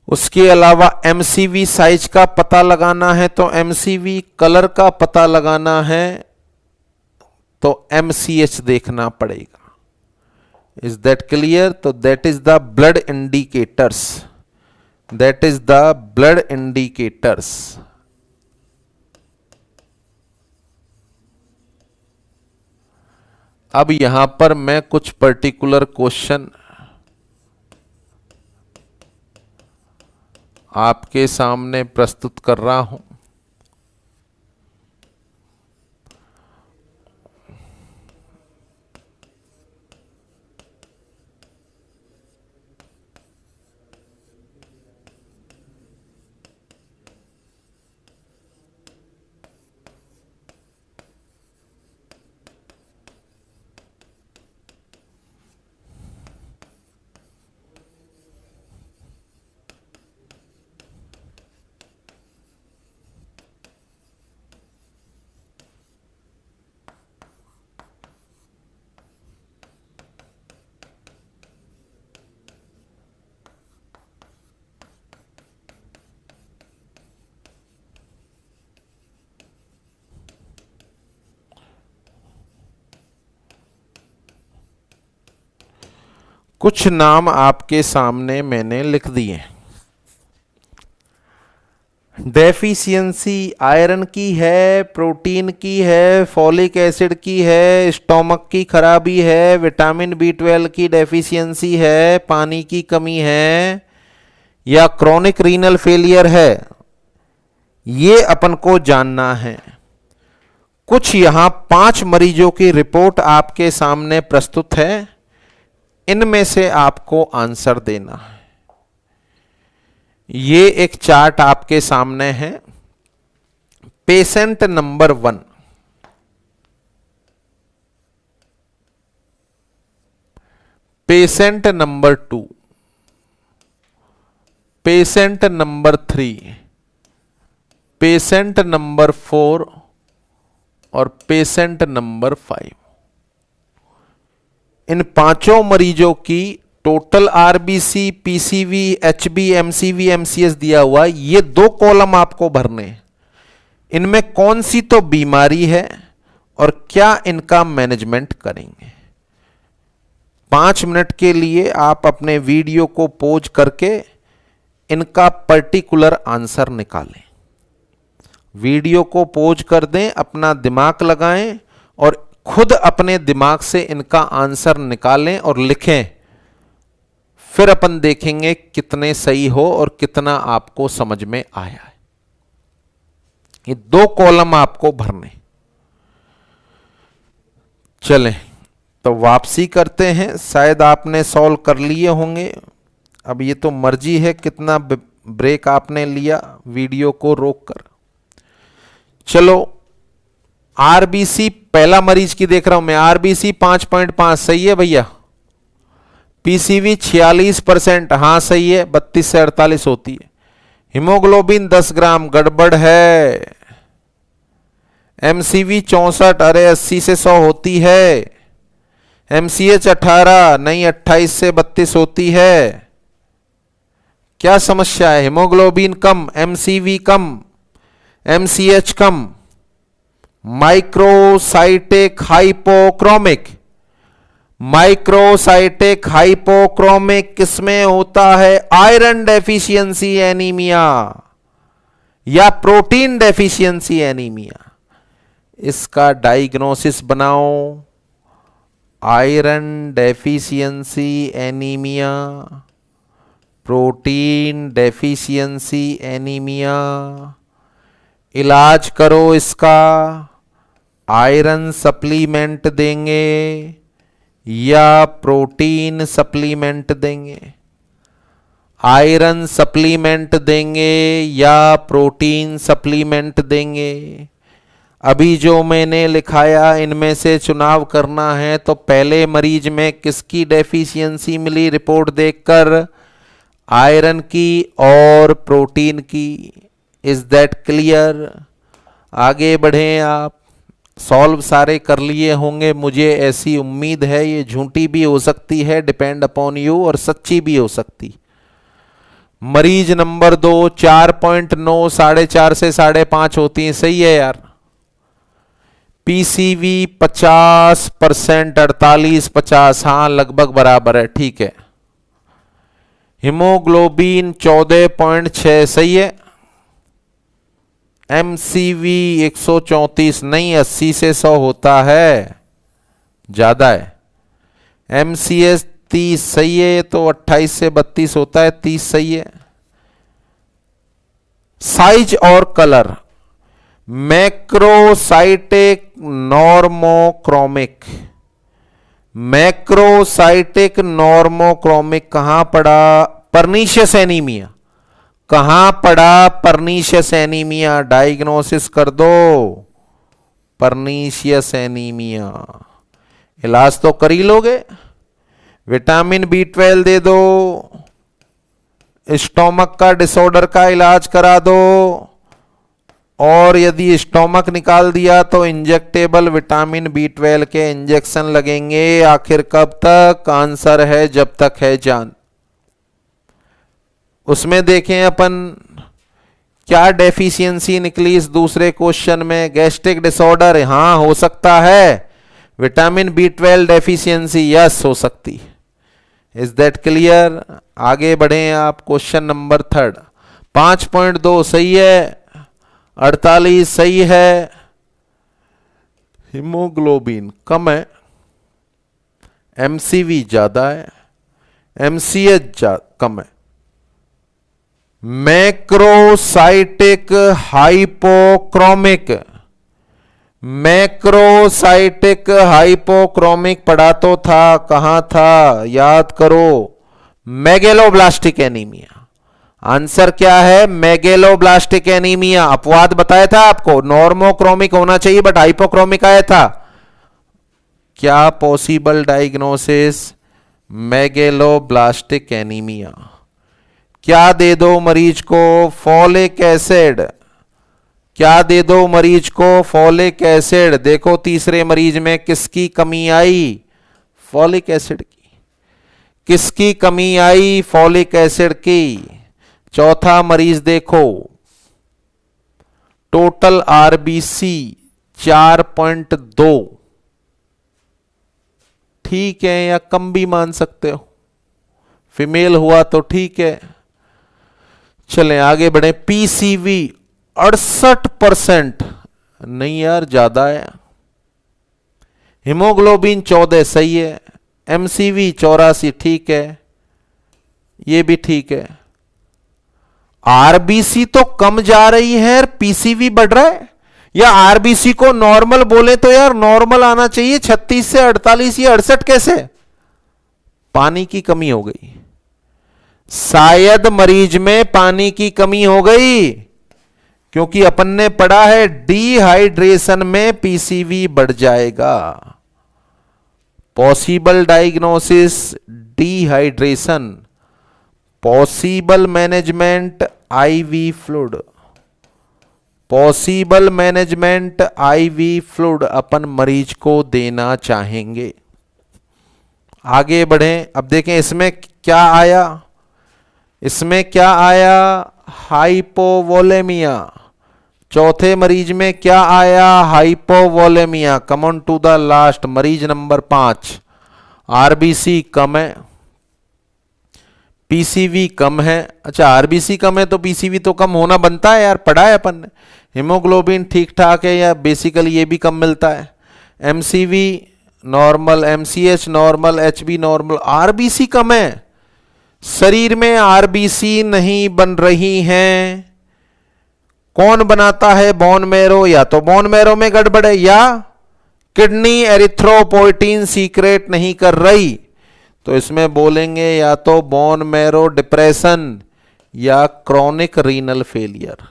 उसके अलावा MCV साइज का पता लगाना है तो MCV, कलर का पता लगाना है तो MCH देखना पड़ेगा। Is that clear? तो that is the blood indicators, that is the blood indicators. अब यहां पर मैं कुछ पर्टिकुलर क्वेश्चन आपके सामने प्रस्तुत कर रहा हूं। कुछ नाम आपके सामने मैंने लिख दिए। डेफिशिएंसी आयरन की है, प्रोटीन की है, फॉलिक एसिड की है, स्टोमक की खराबी है, विटामिन B12 की डेफिशिएंसी है, पानी की कमी है या क्रोनिक रीनल फेलियर है, ये अपन को जानना है। कुछ यहां 5 मरीजों की रिपोर्ट आपके सामने प्रस्तुत है, इनमें से आपको आंसर देना है। ये एक चार्ट आपके सामने है। Patient number 1, patient number 2, patient number 3, patient number 4 और पेशेंट नंबर 5। इन 5 मरीजों की total RBC, PCV, HB, MCV, MCH दिया हुआ। ये 2 कॉलम आपको भरने हैं। इनमें कौन सी तो बीमारी है और क्या इनका मैनेजमेंट करेंगे। 5 मिनट के लिए आप अपने वीडियो को पॉज करके इनका पर्टिकुलर आंसर निकालें। वीडियो को पॉज कर दें, अपना दिमाग लगाएं और खुद अपने दिमाग से इनका आंसर निकालें और लिखें। फिर अपन देखेंगे कितने सही हो और कितना आपको समझ में आया है। ये 2 कॉलम आपको भरने। चलें, तो वापसी करते हैं, शायद आपने सॉल्व कर लिए होंगे। अब ये तो मर्जी है कितना ब्रेक आपने लिया वीडियो को रोककर। चलो आरबीसी पहला मरीज की देख रहा हूं मैं, आरबीसी 5.5 सही है भैया। पीसीवी 46%, हां सही है, 32 से 48 होती है। हीमोग्लोबिन 10 ग्राम, गड़बड़ है। एमसीवी 64, अरे 80 से 100 होती है। एमसीएच 18, नहीं 28 से 32 होती है। क्या समस्या है? हीमोग्लोबिन कम, एमसीवी कम, एमसीएच कम। माइक्रोसाइटिक हाइपोक्रोमिक, माइक्रोसाइटिक हाइपोक्रोमिक किसमें होता है? आयरन डेफिशिएंसी एनीमिया या प्रोटीन डेफिशिएंसी एनीमिया। इसका डायग्नोसिस बनाओ, iron deficiency anaemia, protein deficiency anaemia. इलाज करो इसका, आयरन सप्लीमेंट देंगे या प्रोटीन सप्लीमेंट देंगे? आयरन सप्लीमेंट देंगे या प्रोटीन सप्लीमेंट देंगे? अभी जो मैंने लिखाया इनमें से चुनाव करना है। तो पहले मरीज में किसकी डेफिशिएंसी मिली रिपोर्ट देखकर? आयरन की और प्रोटीन की। Is that clear? आगे बढ़ें आप। सॉल्व सारे कर लिए होंगे, मुझे ऐसी उम्मीद है। ये झूठी भी हो सकती है, डिपेंड अपॉन यू, और सच्ची भी हो सकती। मरीज नंबर 2 4.9, 4.5 से 5.5 होती है, सही है यार। पीसीवी 50%, 48-50, हाँ लगभग बराबर है, ठीक है। हीमोग्लोबिन 14.6 सही है। एमसीवी 134, नहीं 80 से 100 होता है, ज्यादा है। एमसीएस 30 सही है, तो 28 से 32 होता है, 30 सही है। साइज और colour, macrocytic normochromic, macrocytic normochromic कहां पड़ा? Pernicious anaemia. कहां पड़ा? Pernicious anaemia. डायग्नोसिस कर दो, परनीशियस एनीमिया। इलाज तो कर ही लोगे, विटामिन B12 दे दो, स्टोमक का डिसऑर्डर का इलाज करा दो, और यदि स्टोमक निकाल दिया तो इंजेक्टेबल विटामिन B12 के इंजेक्शन लगेंगे। आखिर कब तक? आंसर है जब तक है जान। उसमें देखें अपन क्या डेफिशिएंसी निकली इस दूसरे क्वेश्चन में। गैस्ट्रिक डिसऑर्डर, हां हो सकता है। विटामिन B12 डेफिशिएंसी, यस हो सकती। Is that clear? आगे बढ़ें आप। क्वेश्चन नंबर 3, 5.2 सही है, 48 सही है। हीमोग्लोबिन कम है, एमसीवी ज्यादा है, एमसीएच कम है। मैक्रोसाइटिक हाइपोक्रोमिक, मैक्रोसाइटिक हाइपोक्रोमिक पढ़ा तो था, कहां था? याद करो, मेगेलोब्लास्टिक एनीमिया। आंसर क्या है? Megaloblastic anaemia. अपवाद बताया था आपको, नॉर्मोक्रोमिक होना चाहिए बट हाइपोक्रोमिक आया था। क्या पॉसिबल डायग्नोसिस? Megaloblastic anaemia. क्या दे दो मरीज को? Folic acid. क्या दे दो मरीज को? Folic acid. देखो तीसरे मरीज में किसकी कमी आई? फॉलिक एसिड की। किसकी कमी आई? फॉलिक एसिड की। चौथा मरीज देखो, टोटल आरबीसी 4.2, ठीक है, या कम भी मान सकते हो, फीमेल हुआ तो ठीक है। चलें आगे बढ़े। पीसीवी 68%, नहीं यार ज्यादा है। हीमोग्लोबिन 14 सही है, एमसीवी 84 ठीक है, ये भी ठीक है। आरबीसी तो कम जा रही है, पीसीवी बढ़ रहा है। या आरबीसी को नॉर्मल बोले तो यार नॉर्मल आना चाहिए 36 से 48 या 68 कैसे? पानी की कमी हो गई, शायद मरीज में पानी की कमी हो गई, क्योंकि अपन ने पढ़ा है डिहाइड्रेशन में पीसीवी बढ़ जाएगा। Possible diagnosis dehydration, possible management IV fluid, possible management IV fluid अपन मरीज को देना चाहेंगे। आगे बढ़ें, अब देखें इसमें क्या आया, इसमें क्या आया, हाइपोवोलेमिया। चौथे मरीज में क्या आया, hypovolaemia. Come on to the last, मरीज नंबर 5, आरबीसी कम है, पीसीवी कम है। अच्छा, आरबीसी कम है तो पीसीवी तो कम होना बनता है यार, पढ़ा है अपन ने। हीमोग्लोबिन ठीक ठाक है या बेसिकली ये भी कम मिलता है। MCV normal, MCH normal, Hb normal, RBC कम है। शरीर में आरबीसी नहीं बन रही हैं, कौन बनाता है, बोन मैरो। या तो बोन मैरो में गड़बड़ है या किडनी एरिथ्रोपोइटीन सीक्रेट नहीं कर रही, तो इसमें बोलेंगे या तो बोन मैरो डिप्रेशन या chronic renal failure.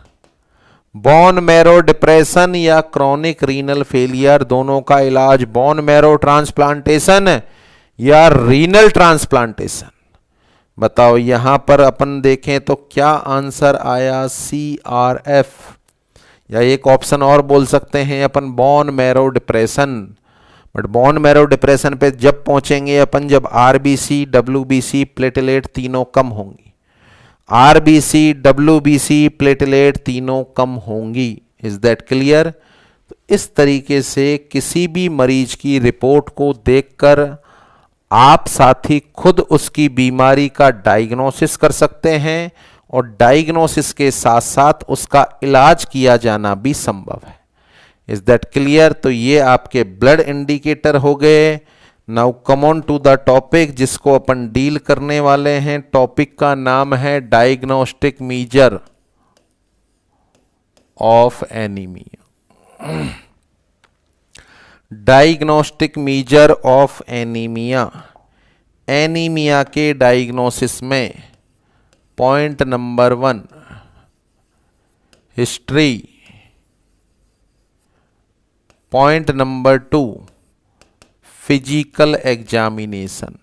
Bone marrow depression या क्रॉनिक रीनल फेलियर, दोनों का इलाज बोन मैरो ट्रांसप्लांटेशन या रीनल ट्रांसप्लांटेशन। बताओ यहां पर अपन देखें तो क्या आंसर आया, CRF। या एक ऑप्शन और बोल सकते हैं अपन, bone marrow depression. But bone marrow depression पे जब पहुंचेंगे अपन, जब आरबीसी, डब्ल्यूबीसी, प्लेटलेट तीनों कम होंगी। आरबीसी, डब्ल्यूबीसी, प्लेटलेट तीनों कम होंगी। Is that clear? तो इस तरीके से किसी भी मरीज की रिपोर्ट को देखकर आप साथी खुद उसकी बीमारी का डायग्नोसिस कर सकते हैं और डायग्नोसिस के साथ साथ उसका इलाज किया जाना भी संभव है। Is that clear? तो ये आपके ब्लड इंडिकेटर हो गए। Now come on to the topic जिसको अपन डील करने वाले हैं। टॉपिक का नाम है diagnostic measure of anaemia. Diagnostic measure of anaemia. Anaemia के डायग्नोसिस में point number 1, history. Point number 2, physical examination.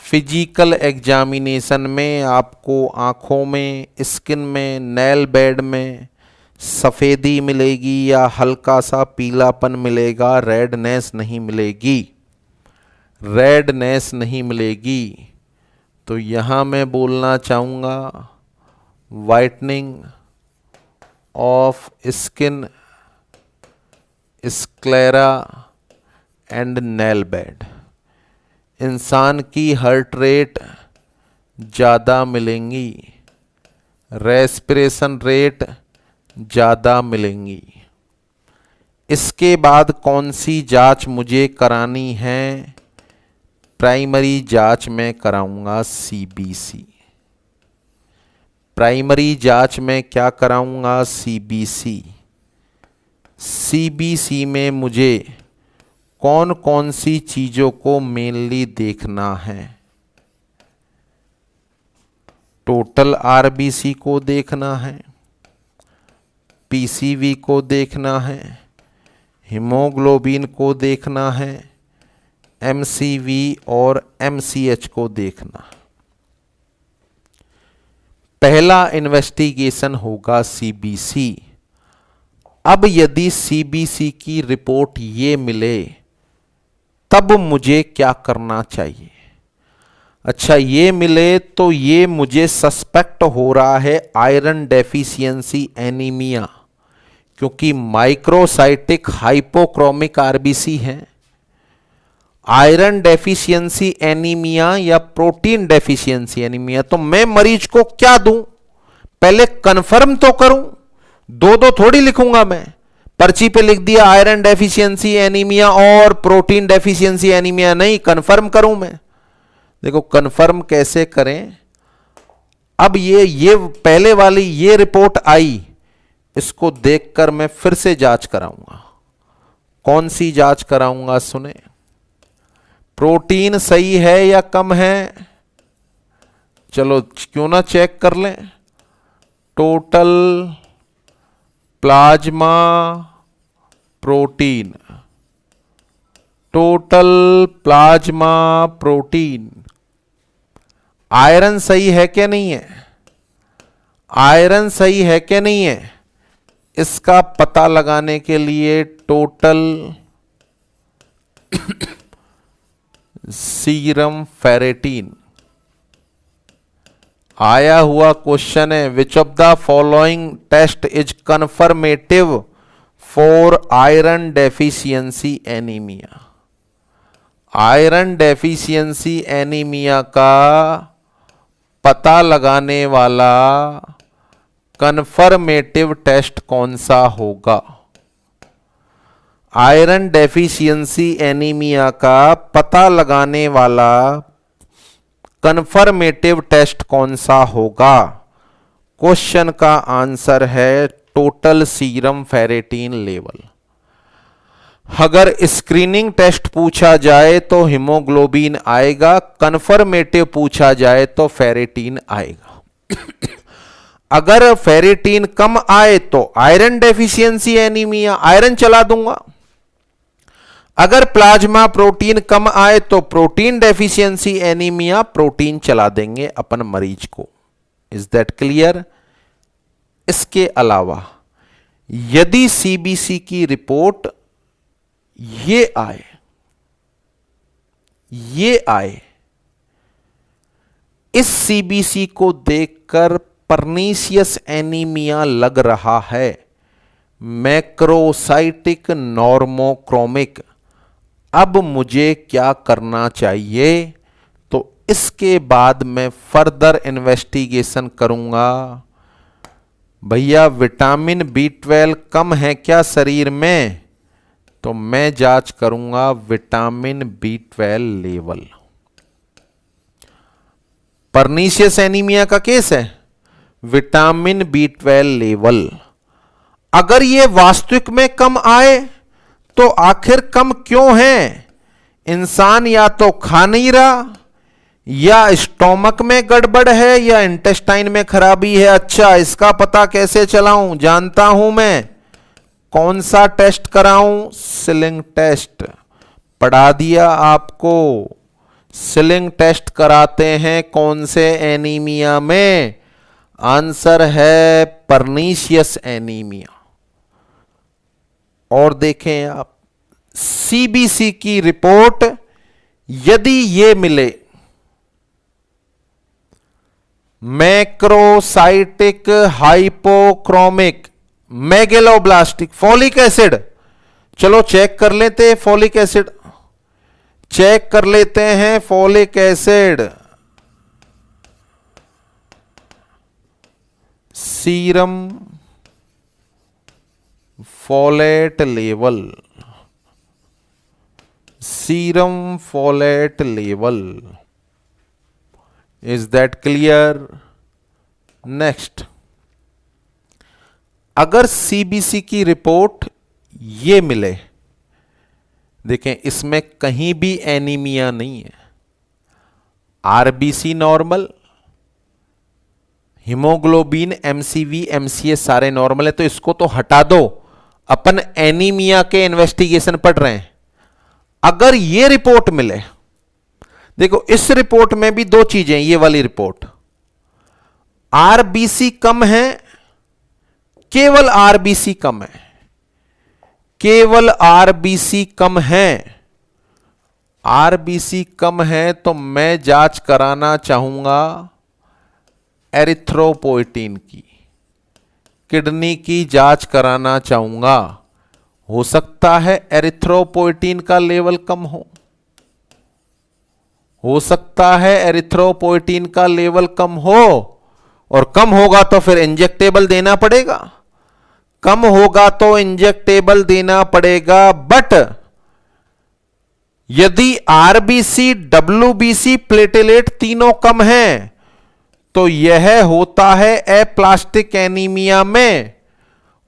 Physical examination में आपको आंखों में, स्किन में, नेल बेड में सफ़ेदी मिलेगी या हल्का सा पीलापन मिलेगा, रेडनेस नहीं मिलेगी। रेडनेस नहीं मिलेगी। तो यहाँ मैं बोलना चाहूँगा whitening of skin, sclera and nail bed. इंसान की हार्ट रेट ज़्यादा मिलेंगी, रेस्पिरेशन रेट ज़्यादा मिलेंगी। इसके बाद कौन सी जांच मुझे करानी है? प्राइमरी जांच में कराऊंगा CBC। प्राइमरी जांच में क्या कराऊंगा? CBC। CBC में मुझे कौन कौन सी चीज़ों को मेनली देखना है? टोटल RBC को देखना है, PCV को देखना है, हीमोग्लोबिन को देखना है, MCV और MCH को देखना। पहला इन्वेस्टिगेशन होगा CBC। अब यदि CBC की रिपोर्ट ये मिले तब मुझे क्या करना चाहिए? अच्छा, ये मिले तो ये मुझे सस्पेक्ट हो रहा है आयरन डेफिशिएंसी एनीमिया, क्योंकि माइक्रोसाइटिक हाइपोक्रोमिक आरबीसी है। आयरन डेफिशिएंसी एनीमिया या प्रोटीन डेफिशिएंसी एनीमिया, तो मैं मरीज को क्या दूं? पहले कंफर्म तो करूं, दो थोड़ी लिखूंगा मैं। पर्ची पे लिख दिया आयरन डेफिशिएंसी एनीमिया और प्रोटीन डेफिशिएंसी एनीमिया, नहीं, कंफर्म करूं मैं। देखो कंफर्म कैसे करें। अब ये पहले वाली ये रिपोर्ट आई इसको देखकर मैं फिर से जांच कराऊंगा। कौन सी जांच कराऊंगा सुने। प्रोटीन सही है या कम है, चलो क्यों ना चेक कर लें। Total plasma protein, total plasma protein, iron सही है क्या नहीं है, आयरन सही है क्या नहीं है, इसका पता लगाने के लिए टोटल सीरम फेरेटिन। आया हुआ क्वेश्चन है, which of the following test is confirmative for iron deficiency anaemia. Iron deficiency anaemia का पता लगाने वाला कन्फर्मेटिव टेस्ट कौन सा होगा। आयरन डेफिशिएंसी एनीमिया का पता लगाने वाला कन्फर्मेटिव टेस्ट कौन सा होगा। क्वेश्चन का आंसर है टोटल सीरम फेरेटिन लेवल। अगर स्क्रीनिंग टेस्ट पूछा जाए तो हीमोग्लोबिन आएगा, कन्फर्मेटिव पूछा जाए तो फेरेटिन आएगा। अगर फेरेटिन कम आए तो आयरन डेफिशिएंसी एनीमिया, आयरन चला दूंगा। अगर प्लाज्मा प्रोटीन कम आए तो प्रोटीन डेफिशिएंसी एनीमिया, प्रोटीन चला देंगे अपन मरीज को। Is that clear. इसके अलावा यदि सीबीसी की रिपोर्ट ये आए, इस सीबीसी को देखकर पर्नीशियस एनीमिया लग रहा है, मैक्रोसाइटिक नॉर्मोक्रोमिक, अब मुझे क्या करना चाहिए। तो इसके बाद मैं फर्दर इन्वेस्टिगेशन करूंगा। भैया विटामिन B12 कम है क्या शरीर में, तो मैं जांच करूंगा vitamin B12 level. Pernicious anaemia का केस है, विटामिन B12 लेवल अगर ये वास्तविक में कम आए तो आखिर कम क्यों है। इंसान या तो खा नहीं रहा, या स्टोमक में गड़बड़ है, या इंटेस्टाइन में खराबी है। अच्छा, इसका पता कैसे चलाऊं, जानता हूं मैं। कौन सा टेस्ट कराऊं, सिलिंग टेस्ट। पढ़ा दिया आपको, सिलिंग टेस्ट कराते हैं कौन से एनीमिया में, आंसर है पर्नीशियस एनीमिया। और देखें आप सीबीसी की रिपोर्ट यदि ये मिले macrocytic hypochromic megaloblastic folic acid, चलो चेक कर लेते हैं फॉलिक एसिड, चेक कर लेते हैं folic acid. Serum folate level, serum folate level. Is that clear. Next, अगर सीबीसी की रिपोर्ट ये मिले, देखें इसमें कहीं भी एनीमिया नहीं है, RBC normal, haemoglobin, MCV, MCA सारे नॉर्मल है, तो इसको तो हटा दो, अपन एनीमिया के इन्वेस्टिगेशन पढ़ रहे हैं। अगर ये रिपोर्ट मिले, देखो इस रिपोर्ट में भी दो चीजें, ये वाली रिपोर्ट आरबीसी कम है, केवल आरबीसी कम है, केवल आरबीसी कम है, आरबीसी कम है, तो मैं जांच कराना चाहूंगा एरिथ्रोपोइटिन की, किडनी की जांच कराना चाहूंगा। हो सकता है एरिथ्रोपोइटिन का लेवल कम हो सकता है एरिथ्रोपोइटिन का लेवल कम हो, और कम होगा तो फिर इंजेक्टेबल देना पड़ेगा, कम होगा तो इंजेक्टेबल देना पड़ेगा। बट यदि आरबीसी, डब्ल्यूबीसी, प्लेटेलेट तीनों कम हैं, तो यह होता है एप्लास्टिक एनीमिया में,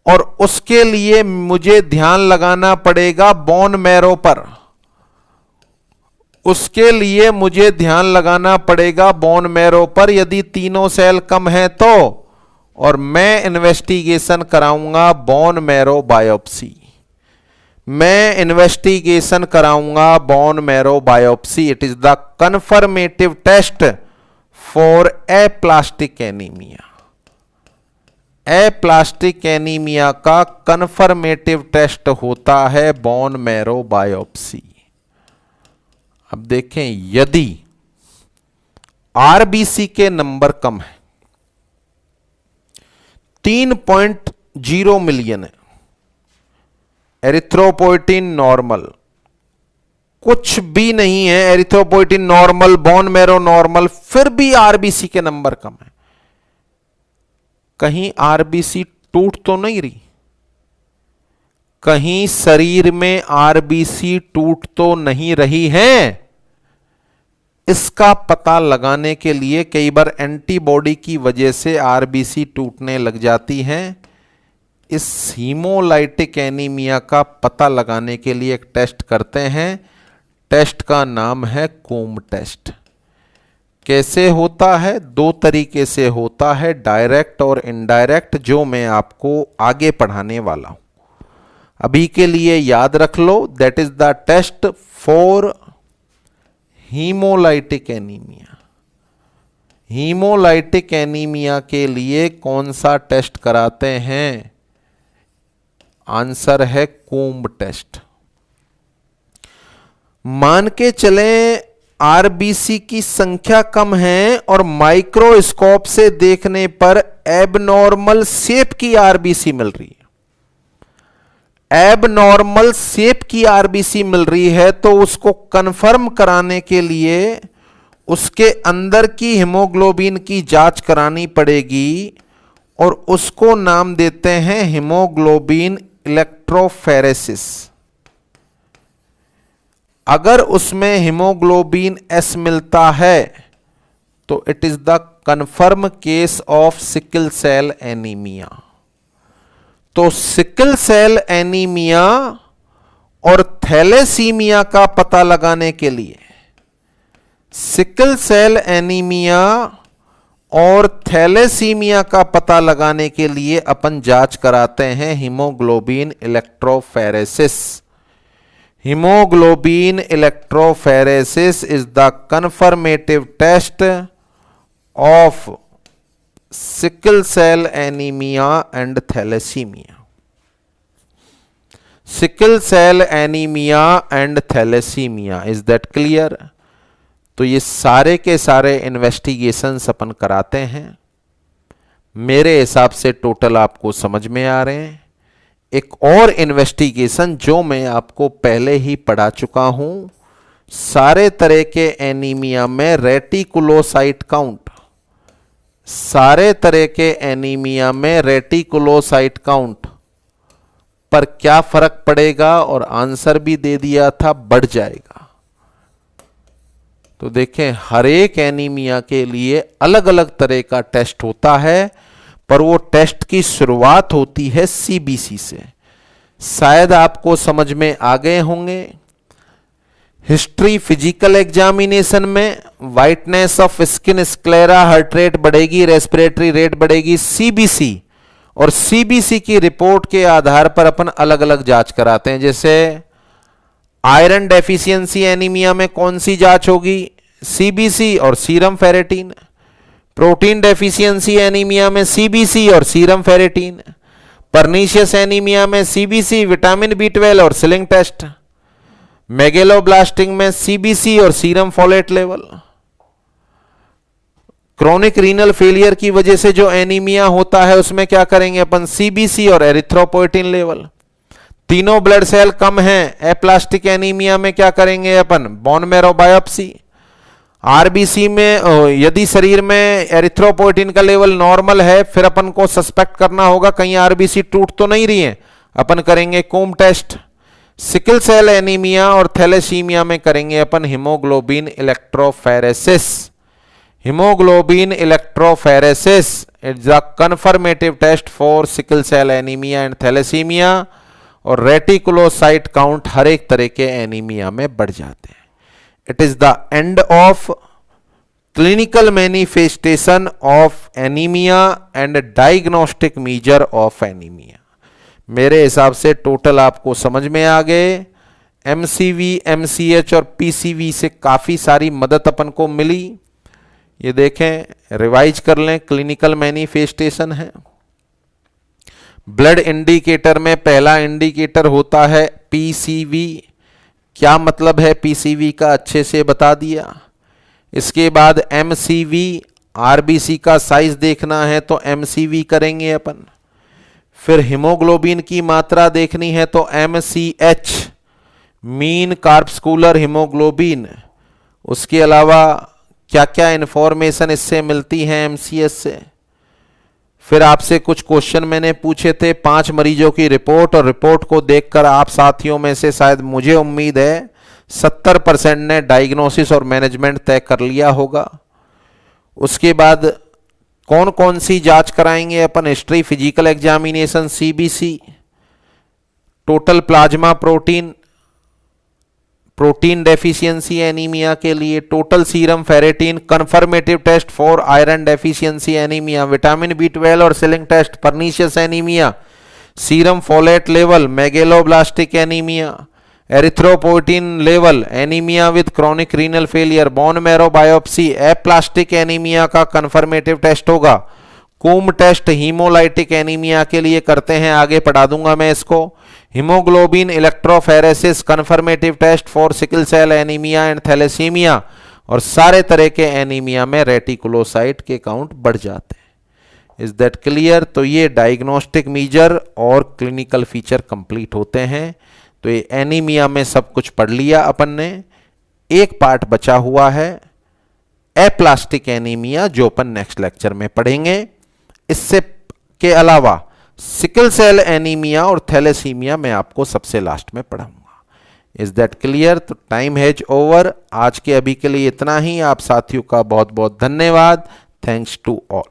और उसके लिए मुझे ध्यान लगाना पड़ेगा बोन मैरो पर, उसके लिए मुझे ध्यान लगाना पड़ेगा बोन मैरो पर यदि तीनों सेल कम है तो, और मैं इन्वेस्टिगेशन कराऊंगा बोन मैरो बायोप्सी, मैं इन्वेस्टिगेशन कराऊंगा bone marrow biopsy. It is the confirmative test for aplastic anaemia. Aplastic anaemia का कन्फर्मेटिव टेस्ट होता है बोन मैरो बायोप्सी। अब देखें, यदि आरबीसी के नंबर कम है, 3.0 मिलियन है, एरिथ्रोपोइटिन नॉर्मल, कुछ भी नहीं है, erythropoietin normal, bone marrow normal, फिर भी आरबीसी के नंबर कम है, कहीं आरबीसी टूट तो नहीं रही, कहीं शरीर में आरबीसी टूट तो नहीं रही है। इसका पता लगाने के लिए कई बार एंटीबॉडी की वजह से आरबीसी टूटने लग जाती हैं। इस हीमोलाइटिक एनीमिया का पता लगाने के लिए एक टेस्ट करते हैं, टेस्ट का नाम है कूम टेस्ट। कैसे होता है? दो तरीके से होता है, डायरेक्ट और इनडायरेक्ट, जो मैं आपको आगे पढ़ाने वाला हूं। अभी के लिए याद रख लो, that is the test for haemolytic anaemia. Haemolytic anaemia के लिए कौन सा टेस्ट कराते हैं? आंसर है कूम टेस्ट। मान के चलें आरबीसी की संख्या कम है और माइक्रोस्कोप से देखने पर एबनॉर्मल शेप की आरबीसी मिल रही है, एबनॉर्मल शेप की आरबीसी मिल रही है, तो उसको कंफर्म कराने के लिए उसके अंदर की हीमोग्लोबिन की जांच करानी पड़ेगी और उसको नाम देते हैं हीमोग्लोबिन इलेक्ट्रोफेरेसिस। अगर उसमें हीमोग्लोबिन एस मिलता है तो it is the confirm case of sickle cell anaemia. तो सिकल सेल एनीमिया और थैलेसीमिया का पता लगाने के लिए, सिकल सेल एनीमिया और थैलेसीमिया का पता लगाने के लिए अपन जांच कराते हैं haemoglobin electrophoresis. Haemoglobin electrophoresis is the confirmative test of sickle cell anaemia and thalassaemia. Sickle cell anaemia and thalassaemia, is that clear? तो ये सारे के सारे इन्वेस्टिगेशंस अपन कराते हैं। मेरे हिसाब से टोटल आपको समझ में आ रहे हैं। एक और इन्वेस्टिगेशन जो मैं आपको पहले ही पढ़ा चुका हूं, सारे तरह के एनीमिया में रेटिकुलोसाइट काउंट, सारे तरह के एनीमिया में रेटिकुलोसाइट काउंट पर क्या फर्क पड़ेगा, और आंसर भी दे दिया था, बढ़ जाएगा। तो देखें, हर एक एनीमिया के लिए अलग अलग तरह का टेस्ट होता है, पर वो टेस्ट की शुरुआत होती है सीबीसी से। शायद आपको समझ में आ गए होंगे। हिस्ट्री फिजिकल एग्जामिनेशन में whiteness of skin, sclera, heart rate बढ़ेगी, रेस्पिरेटरी रेट बढ़ेगी। सीबीसी और सीबीसी की रिपोर्ट के आधार पर अपन अलग अलग जांच कराते हैं। जैसे आयरन डेफिशिएंसी एनीमिया में कौन सी जांच होगी? सीबीसी और serum ferritin. Protein deficiency anaemia में सीबीसी और सीरम फेरेटिन। पर्नीशियस एनीमिया में सीबीसी, विटामिन बी12 और सिलिंग टेस्ट। मेगेलोब्लास्टिक में सीबीसी और serum folate level. Chronic renal failure की वजह से जो एनीमिया होता है उसमें क्या करेंगे अपन? सीबीसी और एरिथ्रोपोइटिन लेवल। तीनों ब्लड सेल कम हैं, एप्लास्टिक एनीमिया में क्या करेंगे अपन? Bone marrow biopsy. आरबीसी में यदि शरीर में एरिथ्रोपोइटिन का लेवल नॉर्मल है, फिर अपन को सस्पेक्ट करना होगा कहीं आरबीसी टूट तो नहीं रही है, अपन करेंगे Coombs test. Sickle cell anaemia और थैलेसीमिया में करेंगे अपन haemoglobin electrophoresis. hemoglobin electrophoresis is the confirmative test for sickle cell anemia and thalassemia, और रेटिकुलोसाइट काउंट हर एक तरह के एनीमिया में बढ़ जाते हैं. It is the end of clinical manifestation of anaemia and diagnostic measure of anaemia. मेरे हिसाब से टोटल आपको समझ में आ गए. एमसीवी, एमसीएच और पीसीवी से काफी सारी मदद अपन को मिली. ये देखें, रिवाइज कर लें. क्लिनिकल मैनिफेस्टेशन है. ब्लड इंडिकेटर में पहला इंडिकेटर होता है पीसीवी. क्या मतलब है पीसीवी का, अच्छे से बता दिया. इसके बाद एमसीवी, आरबीसी का साइज देखना है तो एमसीवी करेंगे अपन. फिर हीमोग्लोबिन की मात्रा देखनी है तो एमसीएच, मीन कार्पस्कुलर हीमोग्लोबिन. उसके अलावा क्या क्या इंफॉर्मेशन इससे मिलती है एमसीएच से. फिर आपसे कुछ क्वेश्चन मैंने पूछे थे, 5 मरीजों की रिपोर्ट, और रिपोर्ट को देखकर आप साथियों में से शायद, मुझे उम्मीद है 70% ने डायग्नोसिस और मैनेजमेंट तय कर लिया होगा. उसके बाद कौन कौन सी जांच कराएंगे अपन. History, physical examination, CBC, total plasma protein, protein deficiency anaemia के लिए, total serum ferritin, confirmative test for iron deficiency anaemia, vitamin B12 और Schilling test pernicious anaemia, serum folate level, megaloblastic anaemia, erythropoietin level, anaemia with chronic renal failure, bone marrow biopsy, aplastic anaemia का कंफर्मेटिव टेस्ट होगा. कूम टेस्ट हीमोलाइटिक एनीमिया के लिए करते हैं, आगे पढ़ा दूंगा मैं इसको. Haemoglobin electrophoresis confirmative test for sickle cell anaemia and thalassaemia, और सारे तरह के एनीमिया में रेटिकुलोसाइट के काउंट बढ़ जाते हैं. Is that clear. तो ये डायग्नोस्टिक मेजर और क्लिनिकल फीचर कंप्लीट होते हैं. तो ये एनीमिया में सब कुछ पढ़ लिया अपन ने. एक पार्ट बचा हुआ है एप्लास्टिक एनीमिया, जो अपन नेक्स्ट लेक्चर में पढ़ेंगे. इससे के अलावा सिकल सेल एनीमिया और थैलेसीमिया मैं आपको सबसे लास्ट में पढ़ाऊंगा. Is that clear. तो टाइम हैज ओवर. आज के अभी के लिए इतना ही. आप साथियों का बहुत बहुत धन्यवाद. Thanks to all.